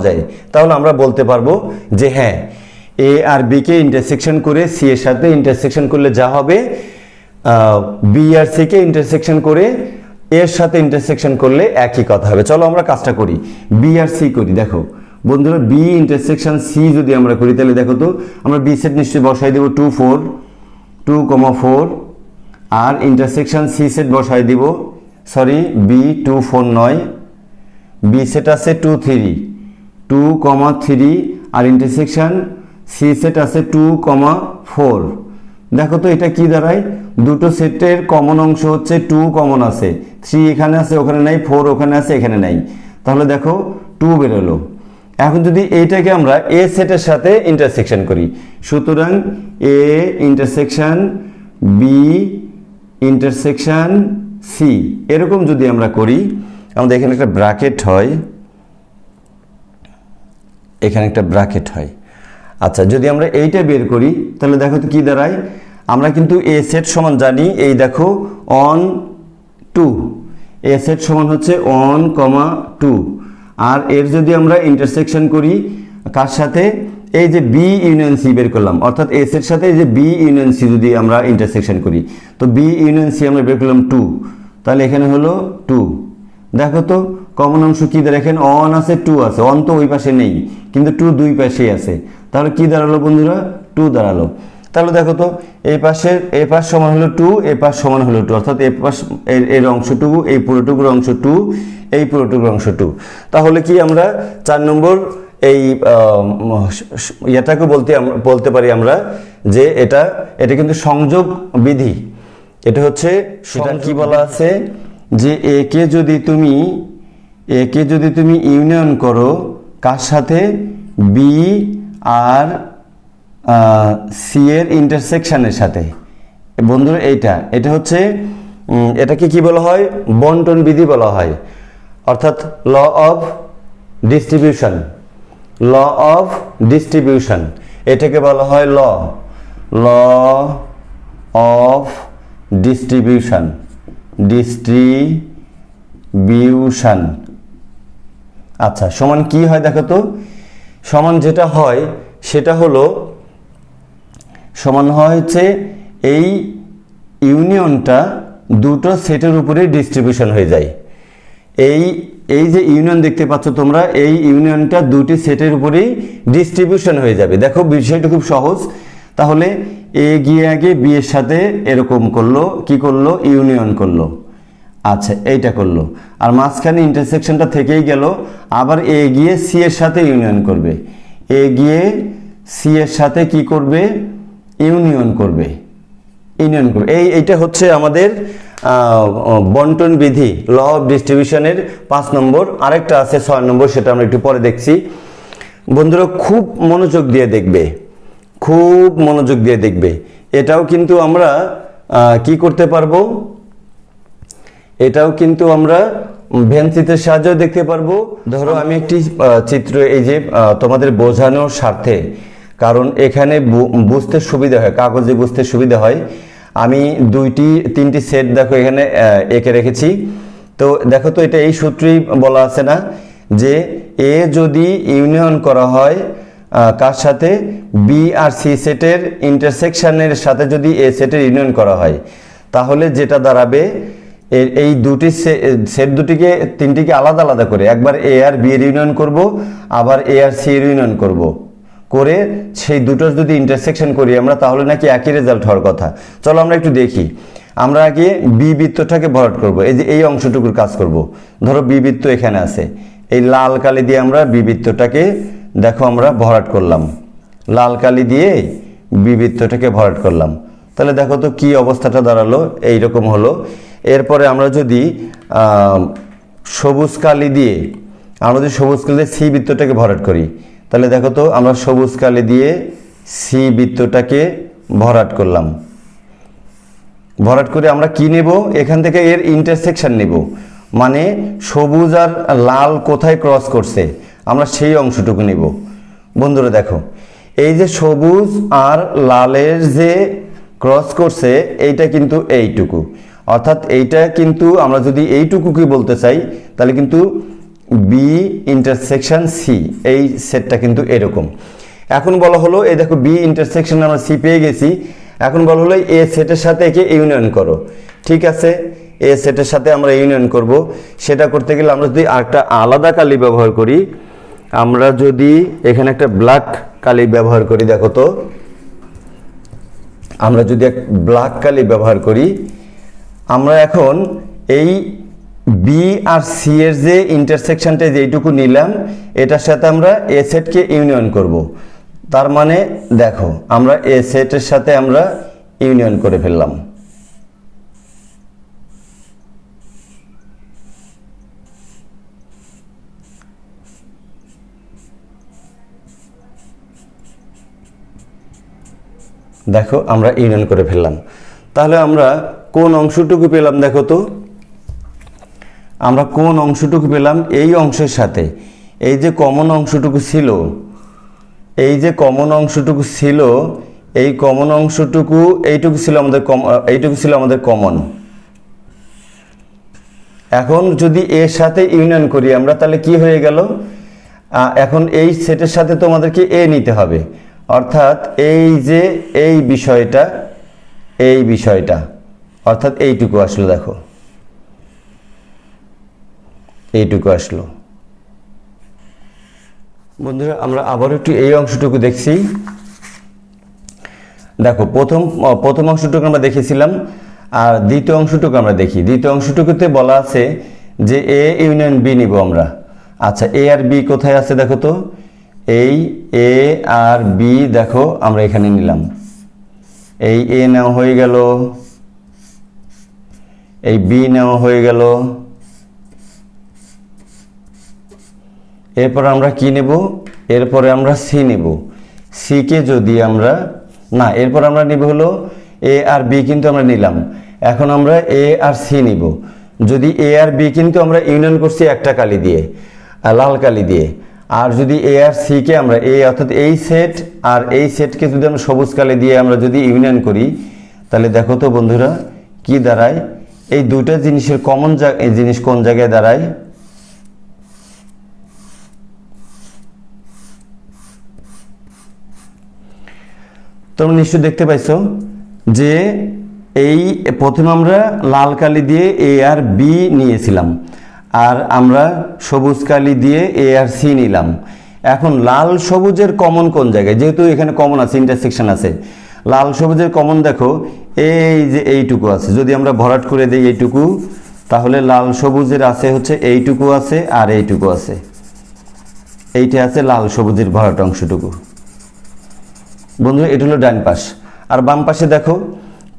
যায় তাহলে আমরা বলতে পারবো যে হ্যাঁ, এ আর বি কে ইন্টারসেকশন করে সি এর সাথে ইন্টারসেকশন করলে যা হবে, বি আর সি কে ইন্টারসেকশন করে এর সাথে ইন্টারসেকশন করলে একই কথা হবে। চলো আমরা কাজটা করি, বি আর সি করি। দেখো বন্ধুরা বি ইন্টারসেকশন সি যদি আমরা করি তাহলে দেখো তো আমরা বি সেট নিশ্চয়ই বসাই দেবো 2,4, 2,4 আর ইন্টারসেকশন সি সেট বসাই দিব, সরি বি 2 4 নয়, বি সেট আছে 2 3, 2,3 আর ইন্টারসেকশন সি সেট আছে 2,4। দেখো তো এটা কি দাঁড়ায়, দুটো সেটের কমন অংশ হচ্ছে 2 কমন আছে, 3 এখানে আছে ওখানে নাই, 4 ওখানে আছে এখানে নাই, তাহলে দেখো 2 বেরোলো। এখন যদি এইটাকে আমরা এ সেটের সাথে ইন্টারসেকশন করি, সুতরাং A intersection B intersection C, এরকম যদি আমরা করি, আমাদের এখানে একটা ব্র্যাকেট হয়, এখানে একটা ব্র্যাকেট হয়। আচ্ছা, যদি আমরা এইটা বের করি তাহলে দেখো তো কি দাঁড়ায়, আমরা কিন্তু এ সেট সমান জানি, এই দেখো 1 2, এ সেট সমান হচ্ছে 1, 2, আর এর যদি আমরা ইন্টারসেকশন করি কার সাথে, এই যে বি ইউনিয়ন সি বের করলাম, অর্থাৎ এস এর সাথে এই যে বি ইউনিয়ন সি যদি আমরা ইন্টারসেকশন করি, তো বি ইউনিয়ন সি আমরা বের করলাম 2, তাহলে এখানে হলো 2। দেখো তো কমন অংশ কি দাঁড়ায়, এখানে 1 আছে 2 আছে, 1 তো ওই পাশে নেই কিন্তু 2 দুই পাশেই আছে, তাহলে কি দাঁড়ালো বন্ধুরা, 2 দাঁড়ালো। তাহলে দেখো তো এই পাশের এ পাশ সমান হলো 2, এ পাশ সমান হলো 2, অর্থাৎ এ পাশ এর অংশটুকু, এই পুরোটুকুর অংশ 2, এই পুরোটুকুর অংশ 2। তাহলে কি আমরা 4 নম্বর এই এটাকে বলতে পারি আমরা যে এটা কিন্তু সংযোগ বিধি। এটা হচ্ছে সেটা কি বলা আছে যে এ কে যদি তুমি ইউনিয়ন করো কার সাথে, বি আর সি এর ইন্টারসেকশনের সাথে। বন্ধুরা এটা হচ্ছে এটাকে কি বলা হয়, বন্টন বিধি বলা হয়, অর্থাৎ ল অফ ডিস্ট্রিবিউশন, এটাকে বলা হয় ল অফ ডিস্ট্রিবিউশন। আচ্ছা, সমান কি হয় দেখো তো, সমান যেটা হয় সেটা হলো সমান হয় হচ্ছে এই ইউনিয়নটা দুটো সেটের উপরে ডিস্ট্রিবিউশন হয়ে যায়। এই যে ইউনিয়ন দেখতে পাচ্ছ তোমরা, এই ইউনিয়নটা দুটি সেটের উপরেই ডিস্ট্রিবিউশন হয়ে যাবে। দেখো বিষয়টা খুব সহজ। তাহলে এ গিয়ে আগে বি এর সাথে এরকম করলো, কি করলো, ইউনিয়ন করলো। আচ্ছা, এইটা করলো, আর মাঝখানে ইন্টারসেকশনটা থেকেই গেল, আবার এ গিয়ে সি এর সাথে ইউনিয়ন করবে, এ গিয়ে সি এর সাথে কি করবে, ইউনিয়ন করবে। এইটা হচ্ছে আমাদের বন্টন বিধি, ল অফ ডিস্ট্রিবিউশনের 5 নম্বর। আরেকটা আছে 6 নম্বর, সেটা আমরা একটু পরে দেখছি। বন্ধুরা খুব মনোযোগ দিয়ে দেখবে, এটাও কিন্তু আমরা কি করতে পারবো, এটাও কিন্তু আমরা ভেনচিত্রের সাহায্যে দেখতে পারবো। ধরো আমি একটি চিত্র, এই যে তোমাদের বোঝানোর স্বার্থে, কারণ এখানে বুঝতে সুবিধা হয়, কাগজে বুঝতে সুবিধা হয়, আমি 2-3টি সেট দেখো এখানে এঁকে রেখেছি। তো দেখো তো এটা এই সূত্রেই বলা আছে না যে এ যদি ইউনিয়ন করা হয় কার সাথে, বি আর সি সেটের ইন্টারসেকশনের সাথে যদি এ সেটের ইউনিয়ন করা হয়, তাহলে যেটা দাঁড়াবে, এই দুটি সেট দুটিকে তিনটিকে আলাদা আলাদা করে একবার এ আর বি এর ইউনিয়ন করব, আবার এ আর সি এর ইউনিয়ন করব, করে সেই দুটোর যদি ইন্টারসেকশন করি আমরা, তাহলে নাকি একই রেজাল্ট হওয়ার কথা। চলো আমরা একটু দেখি। আমরা আগে বি বৃত্তটাকে ভরাট করব, এই যে এই অংশটুকুর কাজ করব। ধরো বি বৃত্ত এখানে আছে, এই লাল কালি দিয়ে আমরা বি বৃত্তটাকে দেখো আমরা ভরাট করলাম, লাল কালি দিয়ে বি বৃত্তটাকে ভরাট করলাম। তাহলে দেখো তো কি অবস্থাটা দাঁড়ালো, এইরকম হলো। এরপরে আমরা যদি সবুজ কালি দিয়ে সি বৃত্তটাকে ভরাট করি, তাহলে দেখো তো আমরা সবুজ কালি দিয়ে সি বৃত্তটাকে ভরাট করলাম। ভরাট করে আমরা কি নেব, এখান থেকে এর ইন্টারসেকশন নেব, মানে সবুজ আর লাল কোথায় ক্রস করছে আমরা সেই অংশটুকু নেব। বন্ধুরা দেখো, এই যে সবুজ আর লালের যে ক্রস করছে, এইটা কিন্তু এইটুকু, অর্থাৎ এইটা কিন্তু আমরা যদি এইটুকু কি বলতে চাই, তাহলে কিন্তু বি ইন্টারসেকশন সি, এই সেটটা কিন্তু এরকম। এখন বলা হলো, এই দেখো বি ইন্টারসেকশন আমরা সি পেয়ে গেছি, এখন বলা হলো এ সেটের সাথে একে ইউনিয়ন করো। ঠিক আছে, এ সেটের সাথে আমরা ইউনিয়ন করব। সেটা করতে গেলে আমরা যদি আরেকটা আলাদা কালি ব্যবহার করি, আমরা যদি এখানে একটা ব্ল্যাক কালি ব্যবহার করি, দেখো তো আমরা যদি এক ব্ল্যাক কালি ব্যবহার করি, আমরা এখন এই বি আর সি এর যে ইন্টারসেকশনটা যেইটুকু নিলাম, এটার সাথে আমরা এ সেটকে ইউনিয়ন করব। তার মানে দেখো আমরা এ সেটের সাথে আমরা ইউনিয়ন করে ফেললাম। দেখো আমরা ইউনিয়ন করে ফেললাম। তাহলে আমরা কোন অংশটুকু পেলাম দেখো তো, আমরা কোন অংশটুকু পেলাম? এই অংশের সাথে এই যে কমন অংশটুকু ছিল, এই যে কমন অংশটুকু ছিল, এই কমন অংশটুকু এইটুকু ছিল আমাদের কমন। এখন যদি এর সাথে ইউনিয়ন করি আমরা, তাহলে কি হয়ে গেল? এখন এই সেটের সাথে তোমাদেরকে এ নিতে হবে, অর্থাৎ এই যে এই বিষয়টা অর্থাৎ এইটুকু আসলো। দেখো এইটুকু আসলো। বন্ধুরা আমরা আবার একটু এই অংশটুকু দেখছি। দেখো প্রথম অংশটুকু আমরা দেখেছিলাম, আর দ্বিতীয় অংশটুকু আমরা দেখি। দ্বিতীয় অংশটুকুতে বলা আছে যে এ ইউনিয়ন বি নিব আমরা। আচ্ছা, এ আর বি কোথায় আছে দেখো তো? এই এ আর বি দেখো আমরা এখানে নিলাম। এই এ নেওয়া হয়ে গেল, এই বি নেওয়া হয়ে গেল। এরপর আমরা কি নেব? এরপরে আমরা সি নেব। সিকে যদি আমরা না, এরপর আমরা নিব হলো এ আর বি, কিন্তু আমরা নিলাম। এখন আমরা এ আর সি নিব। যদি এ আর বি কিন্তু আমরা ইউনিয়ন করছি একটা কালি দিয়ে, লাল কালি দিয়ে। আর যদি এ আর সি কে আমরা অর্থাৎ এই সেট আর এই সেটকে যদি আমরা সবুজ কালি দিয়ে আমরা যদি ইউনিয়ন করি, তাহলে দেখো তো বন্ধুরা কি দাঁড়ায়? এই দুটো জিনিসের কমন জিনিস কোন জায়গায় দাঁড়ায়? তোমরা নিশ্চয়ই দেখতে পাইছো যে এই প্রথমে আমরা লাল কালি দিয়ে এ আর বি নিয়েছিলাম, আর আমরা সবুজ কালি দিয়ে এ আর সি নিলাম। এখন লাল সবুজের কমন কোন জায়গায়? যেহেতু এখানে কমন আছে, ইন্টারসেকশন আছে, লাল সবুজের কমন দেখো এই যে এইটুকু আছে। যদি আমরা ভরাট করে দিই এইটুকু, তাহলে লাল সবুজের আছে হচ্ছে এইটুকু আছে আর এইটুকু আছে। এইটা আছে লাল সবুজের ভরাট অংশটুকু। বন্ধুরা এটা হলো ডান পাশ। আর বাম পাশে দেখো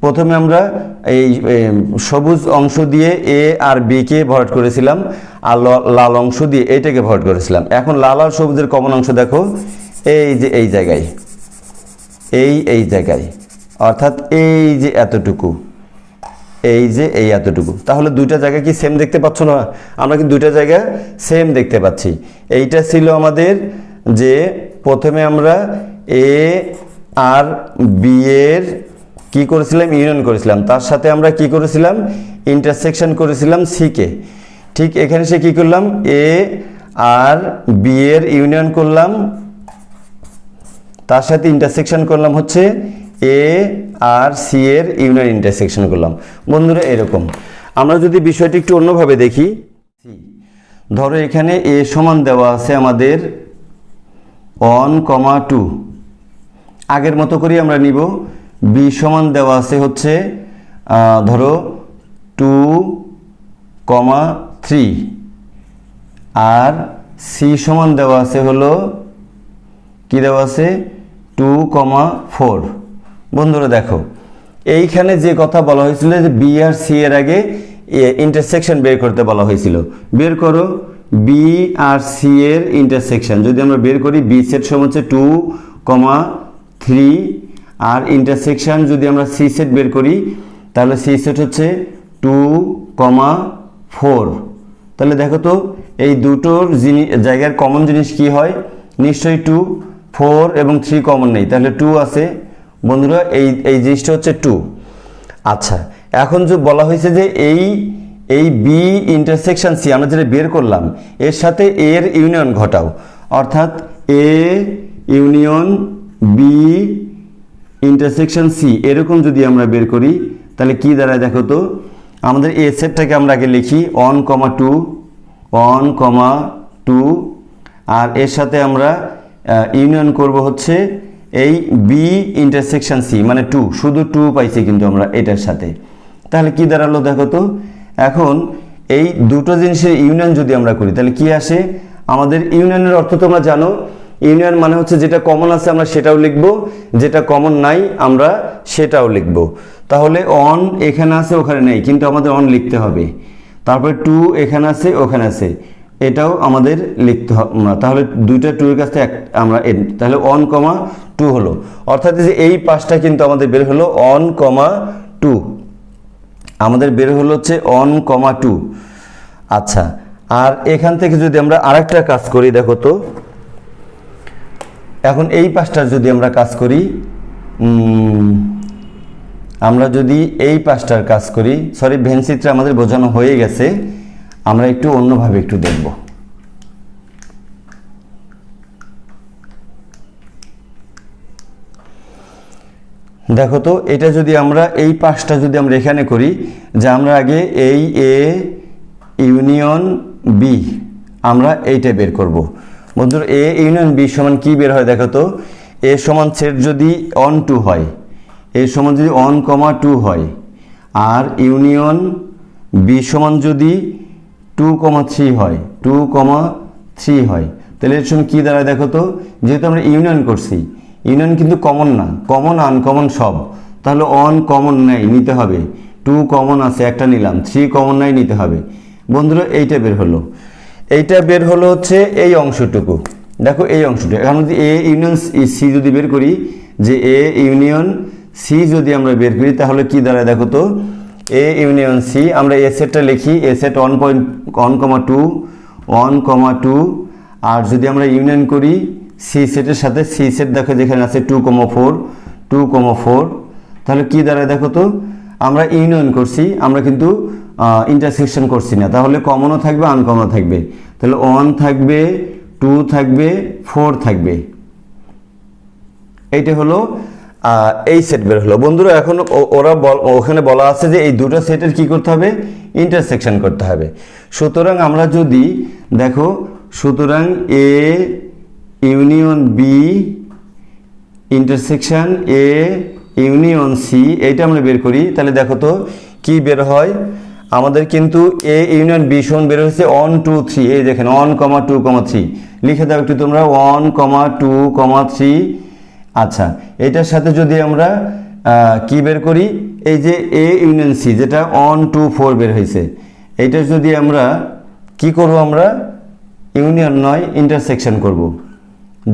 প্রথমে আমরা এই সবুজ অংশ দিয়ে এ আর বি কে ভরাট করেছিলাম, আর লাল অংশ দিয়ে এইটাকে ভরাট করেছিলাম। এখন লাল আর সবুজের কমন অংশ দেখো এই যে এই জায়গায়, এই জায়গায়, অর্থাৎ এই যে এতটুকু, এই যে এই এতটুকু। তাহলে দুইটা জায়গা কি সেম দেখতে পাচ্ছ না? আমরা কি দুইটা জায়গা সেম দেখতে পাচ্ছি। এইটা ছিল আমাদের যে প্রথমে আমরা এ আর বি এর কি করেছিলাম? ইউনিয়ন করেছিলাম। তার সাথে আমরা কি করেছিলাম? ইন্টারসেকশন করেছিলাম সি কে। ঠিক এখানে সে কি করলাম? এ আর বি এর ইউনিয়ন করলাম, তার সাথে ইন্টারসেকশন করলাম হচ্ছে এ আর সি এর ইউনিয়ন ইন্টারসেকশন করলাম। বন্ধুরা এরকম আমরা যদি বিষয়টি একটু অন্যভাবে দেখি, ধরো এখানে এ সমান দেওয়া আছে আমাদের 1,2, আগের মতো করে আমরা নিব। বি সমান দেওয়া আছে হচ্ছে ধরো 2,3, আর সি সমান দেওয়া আছে হলো কি দেওয়া আছে? 2,4। বন্ধুরা দেখো এইখানে যে কথা বলা হয়েছিল যে বি আর সি এর আগে ইন্টারসেকশন বের করতে বলা হয়েছিল। বের করো বি আর সি এর ইন্টারসেকশন। যদি আমরা বের করি, বি সেট সমান হচ্ছে 2,3, আর ইন্টারসেকশন যদি আমরা সি সেট বের করি, তাহলে সি সেট হচ্ছে 2,4। তাহলে দেখো তো এই দুটোর জায়গার কমন জিনিস কি হয়? নিশ্চয়ই 2, 4 এবং 3 কমন নেই, তাহলে 2 আছে। বন্ধুরা এই জিনিসটা হচ্ছে 2। আচ্ছা, এখন যে বলা হয়েছে যে এই বি ইন্টারসেকশন সি আমরা যেটা বের করলাম, এর সাথে এর ইউনিয়ন ঘটাও, অর্থাৎ A union B intersection C, এরকম যদি আমরা বের করি তাহলে কি দাঁড়ায় দেখো তো? আমাদের এ সেটটাকে আমরা আগে লিখি 1,2, আর এর সাথে আমরা ইউনিয়ন করব হচ্ছে এই বি ইন্টারসেকশন সি মানে 2, শুধু 2 পাইছি কিন্তু আমরা এটার সাথে। তাহলে কি দাঁড়ালো দেখো তো, এখন এই দুটো জিনিসের ইউনিয়ন যদি আমরা করি তাহলে কি আসে, আমাদের ইউনিয়নের অর্থ তোমরা জানো, ইউনিয়ন মানে হচ্ছে যেটা কমন আছে আমরা সেটাও লিখব, যেটা কমন নাই আমরা সেটাও লিখব। তাহলে অন এখানে আছে ওখানে নেই, কিন্তু আমাদের অন লিখতে হবে। তারপরে 2 এখানে আছে ওখানে আছে, এটাও আমাদের লিখতে হবে। তাহলে দুইটা 2 এর কাছে আমরা তাহলে 1,2 হলো, অর্থাৎ যে এই পাঁচটা কিন্তু আমাদের বের হলো 1,2, আমাদের বের হলো হচ্ছে 1,2। আচ্ছা, আর এখান থেকে যদি আমরা আরেকটা কাজ করি দেখো তো, এখন এই পাঁচটার যদি আমরা কাজ করি, আমরা যদি এই পাঁচটার কাজ করি, সরি ভেনচিত্রে আমাদের বোঝানো হয়ে গেছে, আমরা একটু অন্যভাবে একটু দেখব। দেখো তো, এটা যদি আমরা এই পাঁচটা যদি আমরা এখানে করি, যে আমরা আগে এই এ ইউনিয়ন বি আমরা এইটা বের করব। বন্ধুরা এ ইউনিয়ন বি সমান কি বের হয় দেখো তো, এ সমান সেট যদি 1,2 হয়, এ সমান যদি 1,2 হয়, আর ইউনিয়ন বি সমান যদি 2,3 হয়, 2,3 হয়, তাহলে এর সঙ্গে কী দাঁড়ায় দেখো তো, যেহেতু আমরা ইউনিয়ন করছি, ইউনিয়ন কিন্তু কমন না, কমন আনকমন সব, তাহলে 1 কমন নাই নিতে হবে, 2 কমন আছে একটা নিলাম, 3 কমন নাই নিতে হবে। বন্ধুরা এইটা বের হলো, এইটা বের হলো হচ্ছে এই অংশটুকু, দেখো এই অংশটুকু। এখন যদি এ ইউনিয়ন সি যদি বের করি, যে এ ইউনিয়ন সি যদি আমরা বের করি তাহলে কি দাঁড়ায় দেখো তো, এ ইউনিয়ন সি, আমরা এ সেটটা লিখি, এ সেট 1,2, আর যদি আমরা ইউনিয়ন করি সি সেটের সাথে, সি সেট দেখো যেখানে আছে 2,4, তাহলে কি দাঁড়ায় দেখো তো, আমরা ইউনিয়ন করছি, আমরা কিন্তু ইন্টারসেকশন করছি না, তাহলে কমনও থাকবে আনকমনও থাকবে, তাহলে 1 থাকবে, 2 থাকবে, 4 থাকবে। এইটা হলো এই সেট বের হলো। বন্ধুরা এখন ওখানে বলা আছে যে এই দুটো সেটের কি করতে হবে, ইন্টারসেকশন করতে হবে। সুতরাং আমরা যদি দেখো, সুতরাং A union B intersection A union C, এইটা আমরা বের করি, তাহলে দেখো তো কি বের হয়, আমাদের কিন্তু এ ইউনিয়ন বি সমান বের হচ্ছে 1, 2, 3, এই দেখেন 1,2,3 লিখে দাও একটু তোমরা, 1,2,3। আচ্ছা, এটার সাথে যদি আমরা কি বের করি, এই যে এ ইউনিয়ন সি যেটা 1, 2, 4 বের হয়েছে, এইটার যদি আমরা কি করব, আমরা ইউনিয়ন নয় ইন্টারসেকশন করব।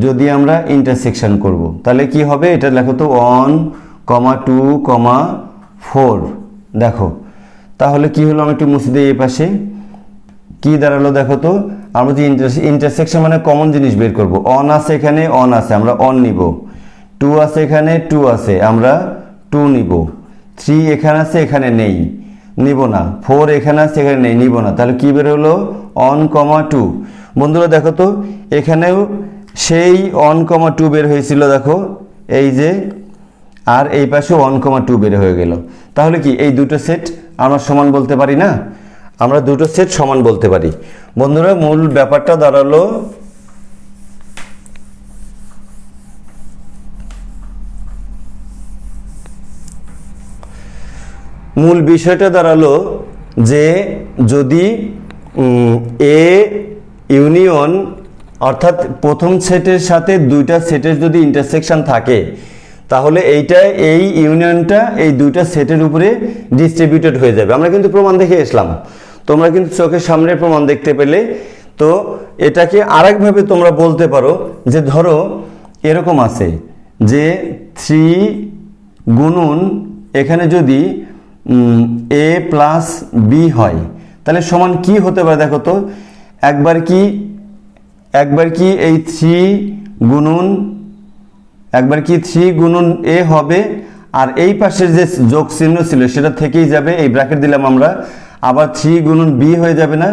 যদি আমরা ইন্টারসেকশন করব তাহলে কি হবে, এটা লেখো তো 1,2,4, দেখো তাহলে কি হলো, আমি একটু মুছে দিই এই পাশে, কি দাঁড়ালো দেখো তো, আমরা যদি ইন্টারসেকশন মানে কমন জিনিস বের করব, অন আছে এখানে, অন আছে আমরা অন নিব, 2 আছে এখানে, 2 আছে আমরা 2 নিব, 3 এখানে আছে এখানে নেই, নিব না, 4 এখানে আছে এখানে নেই, নিব না, তাহলে কি বের হলো 1,2। বন্ধুরা দেখো তো এখানেও সেই 1,2 বের হয়েছিল, দেখো এই যে, আর এই পাশে 1,2 বের হয়ে গেল। তাহলে কি এই দুটো সেট আমরা সমান বলতে পারি না, আমরা দুটো সেট সমান বলতে পারি। বন্ধুরা মূল ব্যাপারটা দাঁড়ালো, মূল বিষয়টা দাঁড়ালো যে যদি এ ইউনিয়ন অর্থাৎ প্রথম সেটের সাথে দুইটা সেটের যদি ইন্টারসেকশন থাকে, তাহলে এইটা এই ইউনিয়নটা এই দুইটা সেটের উপরে ডিস্ট্রিবিউটেড হয়ে যাবে। আমরা কিন্তু প্রমাণ দেখে আসলাম, তোমরা কিন্তু চোখের সামনে প্রমাণ দেখতে পেলে। তো এটাকে আরেকভাবে তোমরা বলতে পারো যে ধরো এরকম আছে যে 3 গুণন এখানে যদি a প্লাস বি হয়, তাহলে সমান কি হতে পারে দেখো তো, একবার কি এই 3 গুণন a হবে, আর এই পাশের যে যোগ চিহ্ন ছিল সেটা থেকেই যাবে, এই ব্র্যাকেট দিলাম আমরা, আবার 3 গুণন b হয়ে যাবে না,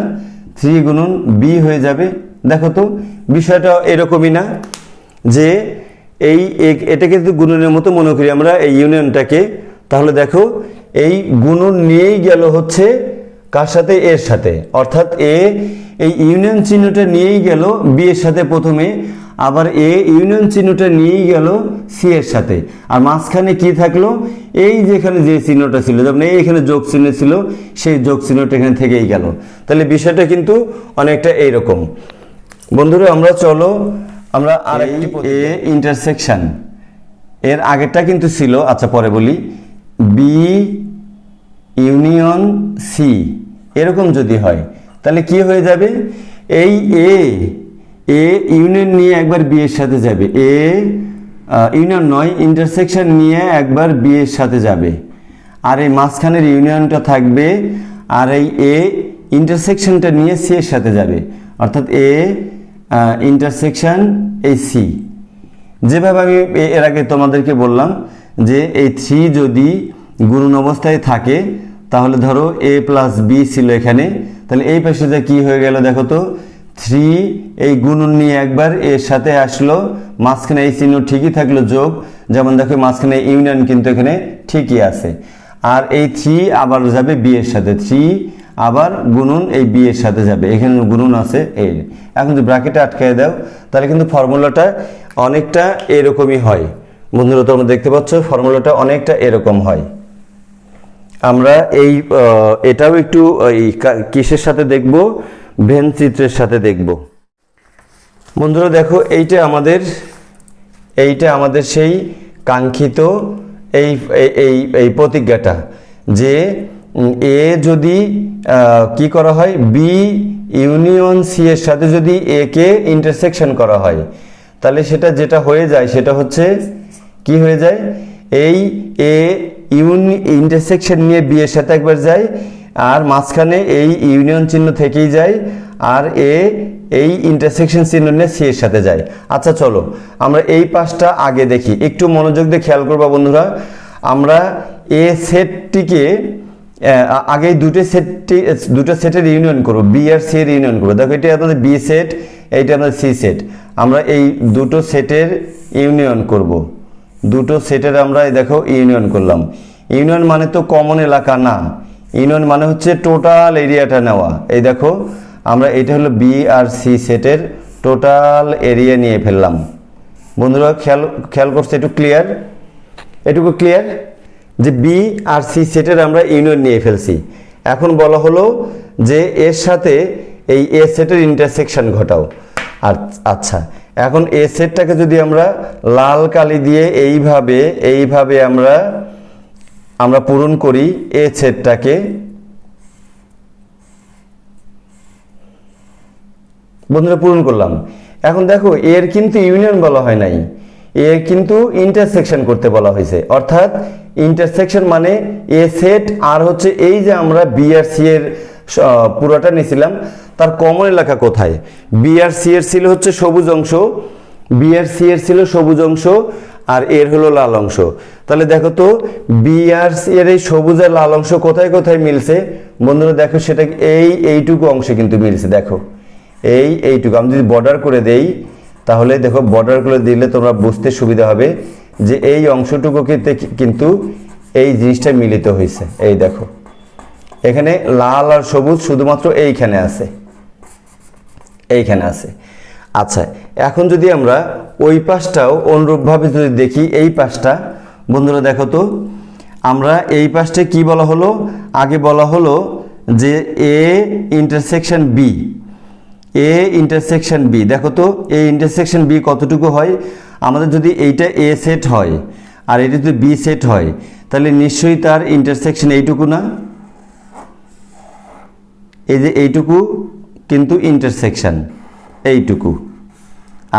3 গুণন b হয়ে যাবে। দেখো তো বিষয়টা এরকমই না, যে এটাকে যদি গুণনের মতো মনে করি আমরা এই ইউনিয়নটাকে, তাহলে দেখো এই গুণন নিয়েই গেল হচ্ছে কার সাথে? এর সাথে। অর্থাৎ এ এই ইউনিয়ন চিহ্নটা নিয়েই গেল বি এর সাথে প্রথমে, আবার এ ইউনিয়ন চিহ্নটা নিয়েই গেল সি এর সাথে, আর মাঝখানে কি থাকলো? এই যেখানে যে চিহ্নটা ছিল, যেমন এখানে যোগ চিহ্ন ছিল, সেই যোগ চিহ্নটা এখানে থেকেই গেল। তাহলে বিষয়টা কিন্তু অনেকটা এইরকম। বন্ধুরা আমরা চলো আমরা আরেকটি এ ইন্টারসেকশন, এর আগেরটা কিন্তু ছিল, আচ্ছা পরে বলি, বি ইউনিয়ন সি এরকম যদি হয় তাহলে কি হয়ে যাবে? এই এ ইউনিয়ন নিয়ে একবার বি এর সাথে যাবে, এ ইউনিয়ন নয়, ইন্টারসেকশন নিয়ে একবার বি এর সাথে যাবে, আর এই মাঝখানের ইউনিয়নটা থাকবে, আর এই এ ইন্টারসেকশনটা নিয়ে সি এর সাথে যাবে, অর্থাৎ এ ইন্টারসেকশন এই সি। যেভাবে আমি এর আগে তোমাদেরকে বললাম যে এই 3 যদি গুণন অবস্থায় থাকে তাহলে ধরো এ প্লাস বি ছিল এখানে, তাহলে এই পাশে যা কি হয়ে গেল দেখো তো, 3 এই গুণন নিয়ে একবার এর সাথে আসলো, মাঝখানে এই চিহ্ন ঠিকই থাকলো যোগ, যেমন দেখো মাঝখানে ইউনিয়ন কিন্তু এখানে ঠিকই আছে, আর এই 3 আবার যাবে বি এর সাথে, 3 আবার গুণন এই বি এর সাথে যাবে, এখানে গুণন আছে এই। এখন যদি ব্র্যাকেটে আটকায় দাও তাহলে কিন্তু ফর্মুলাটা অনেকটা এরকমই হয়। বন্ধুরা তোমরা দেখতে পাচ্ছ ফর্মুলাটা অনেকটা এরকম হয়। আমরা এই এটাও একটু এই কিসের সাথে দেখব? ভেন চিত্রের সাথে দেখব। বন্ধুরা দেখো এইটা আমাদের সেই কাঙ্ক্ষিত এই এই এই প্রতিজ্ঞাটা, যে এ যদি কি করা হয়, বি ইউনিয়ন সি এর সাথে যদি এ কে ইন্টারসেকশন করা হয় তাহলে সেটা যেটা হয়ে যায় সেটা হচ্ছে কি হয়ে যায়, এই এ ইন্টারসেকশন নিয়ে বি এর সাথে একবার যায়, আর মাঝখানে এই ইউনিয়ন চিহ্ন থেকেই যায়, আর এ এই ইন্টারসেকশন চিহ্ন নিয়ে সি এর সাথে যায়। আচ্ছা চলো আমরা এই পাশটা আগে দেখি, একটু মনোযোগ দিয়ে খেয়াল করবা বন্ধুরা। আমরা এ সেটটিকে আগে দুটো সেটের ইউনিয়ন করবো, বি আর সি এর ইউনিয়ন করবো। দেখো এটা আমাদের বি সেট, এইটা আমাদের সি সেট, আমরা এই দুটো সেটের ইউনিয়ন করব। দুটো সেটের আমরা দেখো ইউনিয়ন করলাম। ইউনিয়ন মানে তো কমন এলাকা না, ইউনিয়ন মানে হচ্ছে টোটাল এরিয়াটা নেওয়া। এই দেখো আমরা এটা হলো বি আর সি সেটের টোটাল এরিয়া নিয়ে ফেললাম। বন্ধুরা খেয়াল করছে, একটু ক্লিয়ার? এটুকু ক্লিয়ার যে বি আর সি সেটের আমরা ইউনিয়ন নিয়ে ফেলছি। এখন বলা হলো যে এর সাথে এই এ সেটের ইন্টারসেকশন ঘটাও। আর আচ্ছা এখন এ সেটটাকে যদি আমরা লাল কালি দিয়ে এইভাবে আমরা পূরণ করি এ সেটটাকে, বন্ধুরা পূরণ করলাম। এখন দেখো এর কিন্তু ইউনিয়ন বলা হয় নাই, এর কিন্তু ইন্টারসেকশন করতে বলা হয়েছে। অর্থাৎ ইন্টারসেকশন মানে এ সেট আর হচ্ছে এই যে আমরা বি আর সি এর পুরোটা নিয়েছিলাম তার কমন এলাকা কোথায়? বি আর সি এর ছিল হচ্ছে সবুজ অংশ, বি আর সি এর ছিল সবুজ অংশ, আর এর হলো লাল অংশ। তাহলে দেখো তো বি আর সি এর এই সবুজ আর লাল অংশ কোথায় কোথায় মিলছে? বন্ধুরা দেখো সেটা এইটুকু অংশে কিন্তু মিলছে। দেখো এইটুকু আমি যদি বর্ডার করে দেই তাহলে দেখো বর্ডার করে দিলে তোমরা বুঝতে সুবিধা হবে যে এই অংশটুকু কিন্তু এই জিনিসটা মিলিত হয়েছে। এই দেখো এখানে লাল আর সবুজ শুধুমাত্র এইখানে আছে। আচ্ছা এখন যদি আমরা ওই পাশটাও অনুরূপভাবে যদি দেখি, এই পাশটা বন্ধুরা দেখো তো আমরা এই পাশটা কি বলা হলো? আগে বলা হলো যে A intersection B, A intersection B. দেখো তো এ ইন্টারসেকশন বি কতটুকু হয়? আমাদের যদি এইটা এ সেট হয় আর এটা যদি বি সেট হয় তাহলে নিশ্চয়ই তার ইন্টারসেকশন এইটুকু না? এই যে এইটুকু কিন্তু ইন্টারসেকশন, এইটুকু।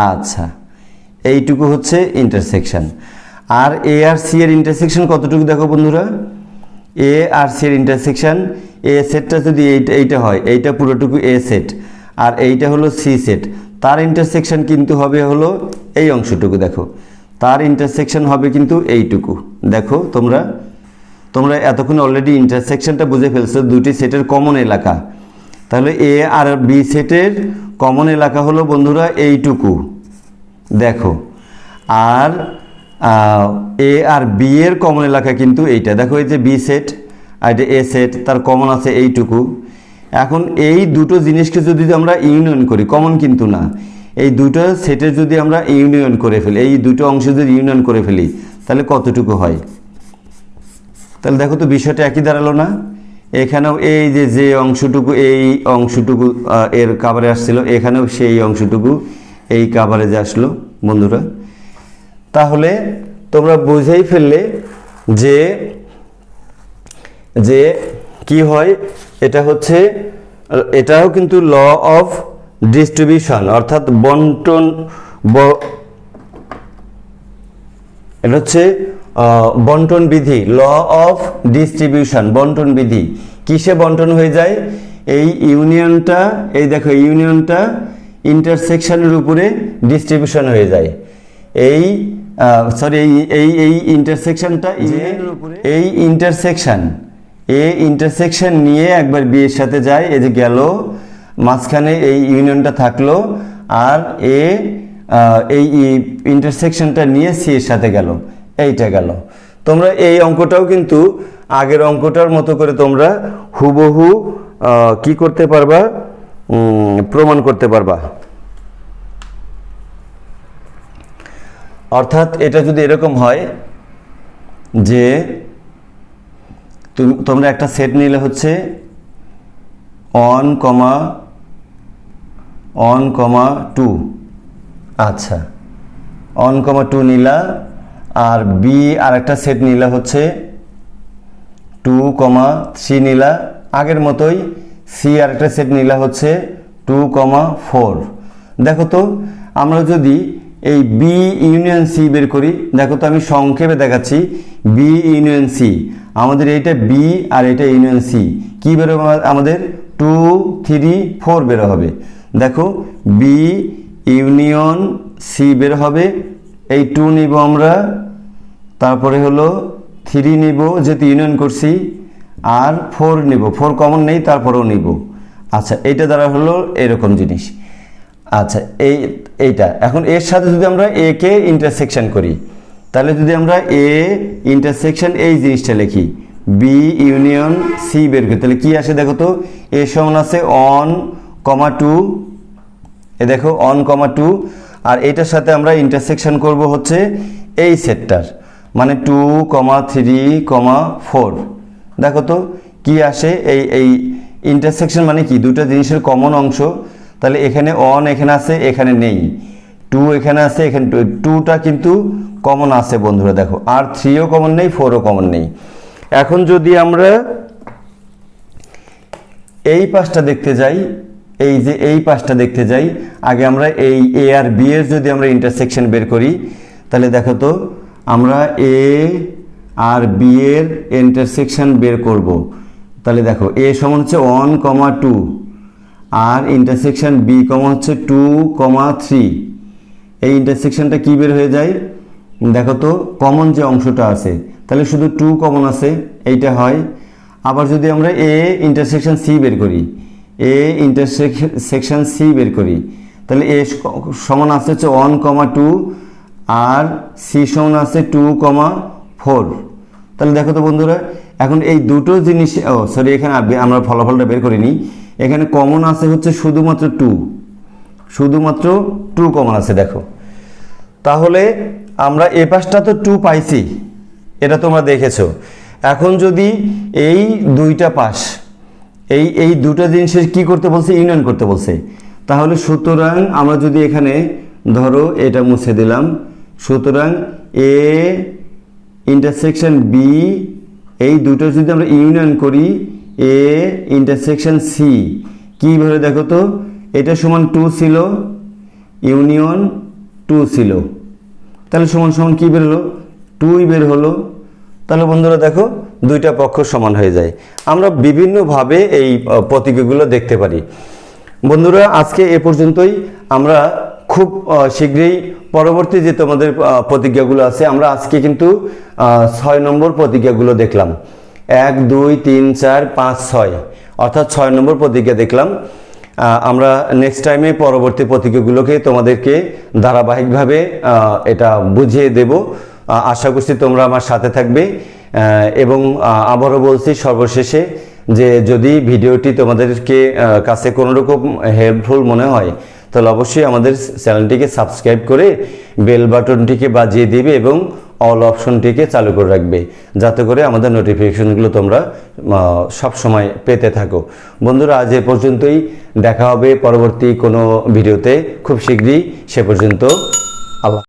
আচ্ছা এইটুকু হচ্ছে ইন্টারসেকশন। আর এ আর সি এর ইন্টারসেকশন কতটুকু দেখো বন্ধুরা? এ আর সি এর ইন্টারসেকশন, এ সেটটা যদি এইটা হয়, এইটা পুরোটুকু এ সেট, আর এইটা হলো সি সেট, তার ইন্টারসেকশন কিন্তু হবে হলো এই অংশটুকু। দেখো তার ইন্টারসেকশন হবে কিন্তু এইটুকু। দেখো তোমরা এতক্ষণ অলরেডি ইন্টারসেকশনটা বুঝে ফেলছো, দুটি সেটের কমন এলাকা। তাহলে এ আর বি সেটের কমন এলাকা হলো বন্ধুরা এইটুকু। দেখো আর এ আর বি এর কমন এলাকা কিন্তু এইটা। দেখো এই যে বি সেট আর এটা এ সেট, তার কমন আছে এইটুকু। এখন এই দুটো জিনিসকে যদি আমরা ইউনিয়ন করি, কমন কিন্তু না, এই দুটো সেটের যদি আমরা ইউনিয়ন করে ফেলি, এই দুটো অংশ যদি ইউনিয়ন করে ফেলি, তাহলে কতটুকু হয়? তাহলে দেখো তো বিষয়টা একই দাঁড়ালো না? এখানেও এই যে অংশটুকু, এই অংশটুকু এর কাভারে আসছিল, এখানেও সেই অংশটুকু এই কাভারেজে আসলো বন্ধুরা। তাহলে তোমরা বুঝেই ফেললে যে যে কি হয়, এটা হচ্ছে, এটাও কিন্তু ল অফ ডিস্ট্রিবিউশন, অর্থাৎ বন্টন, এটা হচ্ছে বন্টন বিধি, ল অফ ডিস্ট্রিবিউশন, বন্টন বিধি। কিসে বন্টন হয়ে যায়? এই ইউনিয়নটা, এই দেখো ইউনিয়নটা ইন্টারসেকশনের উপরে ডিস্ট্রিবিউশন হয়ে যায়। এই সরি এই এই ইন্টারসেকশনটা ইউনিয়নের উপরে, এই ইন্টারসেকশন, ইন্টারসেকশন নিয়ে একবার বি এর সাথে যায়, এই যে গেল, মাঝখানে এই ইউনিয়নটা থাকলো, আর এই ইন্টারসেকশনটা নিয়ে সি এর সাথে গেল, এইটা গেল। তোমরা এই অঙ্কটাও কিন্তু আগের অঙ্কটার মতো করে তোমরা হুবহু কি করতে পারবা, প্রমাণ করতে পারবা। অর্থাৎ এটা যদি এরকম হয় যে তোমরা একটা সেট নিলে হচ্ছে 1,2, আচ্ছা 1,2 নিলা, আর বি আর একটা সেট নিলা হচ্ছে 2,3 নিলা, আগের মতোই সি আর একটা সেট নিলা হচ্ছে 2,4। দেখো তো আমরা যদি এই বি ইউনিয়ন সি বের করি, দেখো তো আমি সংক্ষেপে দেখাচ্ছি, বি ইউনিয়ন সি, আমাদের এইটা বি আর এটা ইউনিয়ন সি, কি বেরোবে আমাদের? 2, 3, 4 বের হবে। দেখো বি ইউনিয়ন সি বের হবে, এই 2 নিব আমরা, তারপরে হলো 3 নিব যেহেতু ইউনিয়ন করছি, আর 4 নিব, 4 কমন নেই তারপরেও নিব। আচ্ছা এইটা দ্বারা হলো এরকম জিনিস। আচ্ছা এইটা এখন এর সাথে যদি আমরা এ কে ইন্টারসেকশন করি, তাহলে যদি আমরা এ ইন্টারসেকশন এই জিনিসটা লিখি, বি ইউনিয়ন সি বের করি, তাহলে কি আসে দেখো তো? এ সমান আছে 1,2, এ দেখো 1,2, আর এটার সাথে আমরা ইন্টারসেকশন করব হচ্ছে এই সেটটার, মানে 2,3,4। দেখো তো কি আসে? এই ইন্টারসেকশন মানে কি? দুটো জিনিসের কমন অংশ, তাহলে এখানে 1 এখানে আছে, এখানে নেই, 2 এখানে আছে, এখানে 2টা কিন্তু কমন আছে বন্ধুরা, দেখো, আর 3ও কমন নেই, 4ও কমন নেই। এখন যদি আমরা এই পাশটা দেখতে যাই, এই যে এই পাশটা দেখতে যাই, আগে আমরা এই এ আর বি এর যদি আমরা ইন্টারসেকশন বের করি, তাহলে দেখো তো আমরা এ আর বি এর ইন্টারসেকশন বের করব। তাহলে দেখো এ সমান হচ্ছে 1,2, আর ইন্টারসেকশন বি কমন হচ্ছে 2,3, এই ইন্টারসেকশনটা কি বের হয়ে যায়? দেখো তো কমন যে অংশটা আছে, তাহলে শুধু 2 কমন আছে, এইটা হয়। আবার যদি আমরা এ ইন্টারসেকশন সি বের করি, এ ইন্টারসেকশন সি বের করি, তাহলে এ সমান আছে হচ্ছে 1,2, আর সি সমান আছে 2,4। তাহলে দেখো তো বন্ধুরা, এখন এই দুটো জিনিস, সরি এখানে আমরা ফলাফলটা বের করিনি, এখানে কমন আছে হচ্ছে শুধুমাত্র 2, শুধুমাত্র 2 কমন আছে, দেখো। তাহলে আমরা এ পাশটা তো 2 পাইছি, এটা তোমরা দেখেছো। এখন যদি এই দুইটা পাশ, এই দুটো জিনিসের কি করতে বলছে? ইউনিয়ন করতে বলছে। তাহলে সুতরাং আমরা যদি এখানে ধরো এটা মুছে দিলাম, সুতরাং এ ইন্টারসেকশন বি, এই দুটো যদি আমরা ইউনিয়ন করি, এ ইন্টারসেকশন সি, কি বেরো দেখো তো? এটা সমান 2 ছিল, ইউনিয়ন 2 ছিল, তাহলে সমান সমান কি বের হলো? 2ই বের হলো। তাহলে বন্ধুরা দেখো দুইটা পক্ষ সমান হয়ে যায়। আমরা বিভিন্নভাবে এই প্রতীকগুলো দেখতে পারি। বন্ধুরা আজকে এ পর্যন্তই। আমরা খুব শীঘ্রই পরবর্তী যে তোমাদের প্রতিজ্ঞাগুলো আছে, আমরা আজকে কিন্তু 6 নম্বর প্রতিজ্ঞাগুলো দেখলাম। 1, 2, 3, 4, 5, 6, অর্থাৎ 6 নম্বর প্রতিজ্ঞা দেখলাম। আমরা নেক্সট টাইমে পরবর্তী প্রতিজ্ঞাগুলোকে তোমাদেরকে ধারাবাহিকভাবে এটা বুঝিয়ে দেব। আশা করছি তোমরা আমার সাথে থাকবে, এবং আবারও বলছি সর্বশেষে যে যদি ভিডিওটি তোমাদেরকে কাছে কোনো রকম হেল্পফুল মনে হয় তাহলে অবশ্যই আমাদের চ্যানেলটিকে সাবস্ক্রাইব করে বেল বাটনটিকে বাজিয়ে দিবে এবং অল অপশনটিকে চালু করে রাখবে, যাতে করে আমাদের নোটিফিকেশনগুলো তোমরা সব সময় পেতে থাকো। বন্ধুরা, আজ এ পর্যন্তই, দেখা হবে পরবর্তী কোনো ভিডিওতে খুব শীঘ্রই। সে পর্যন্ত আল্লাহ।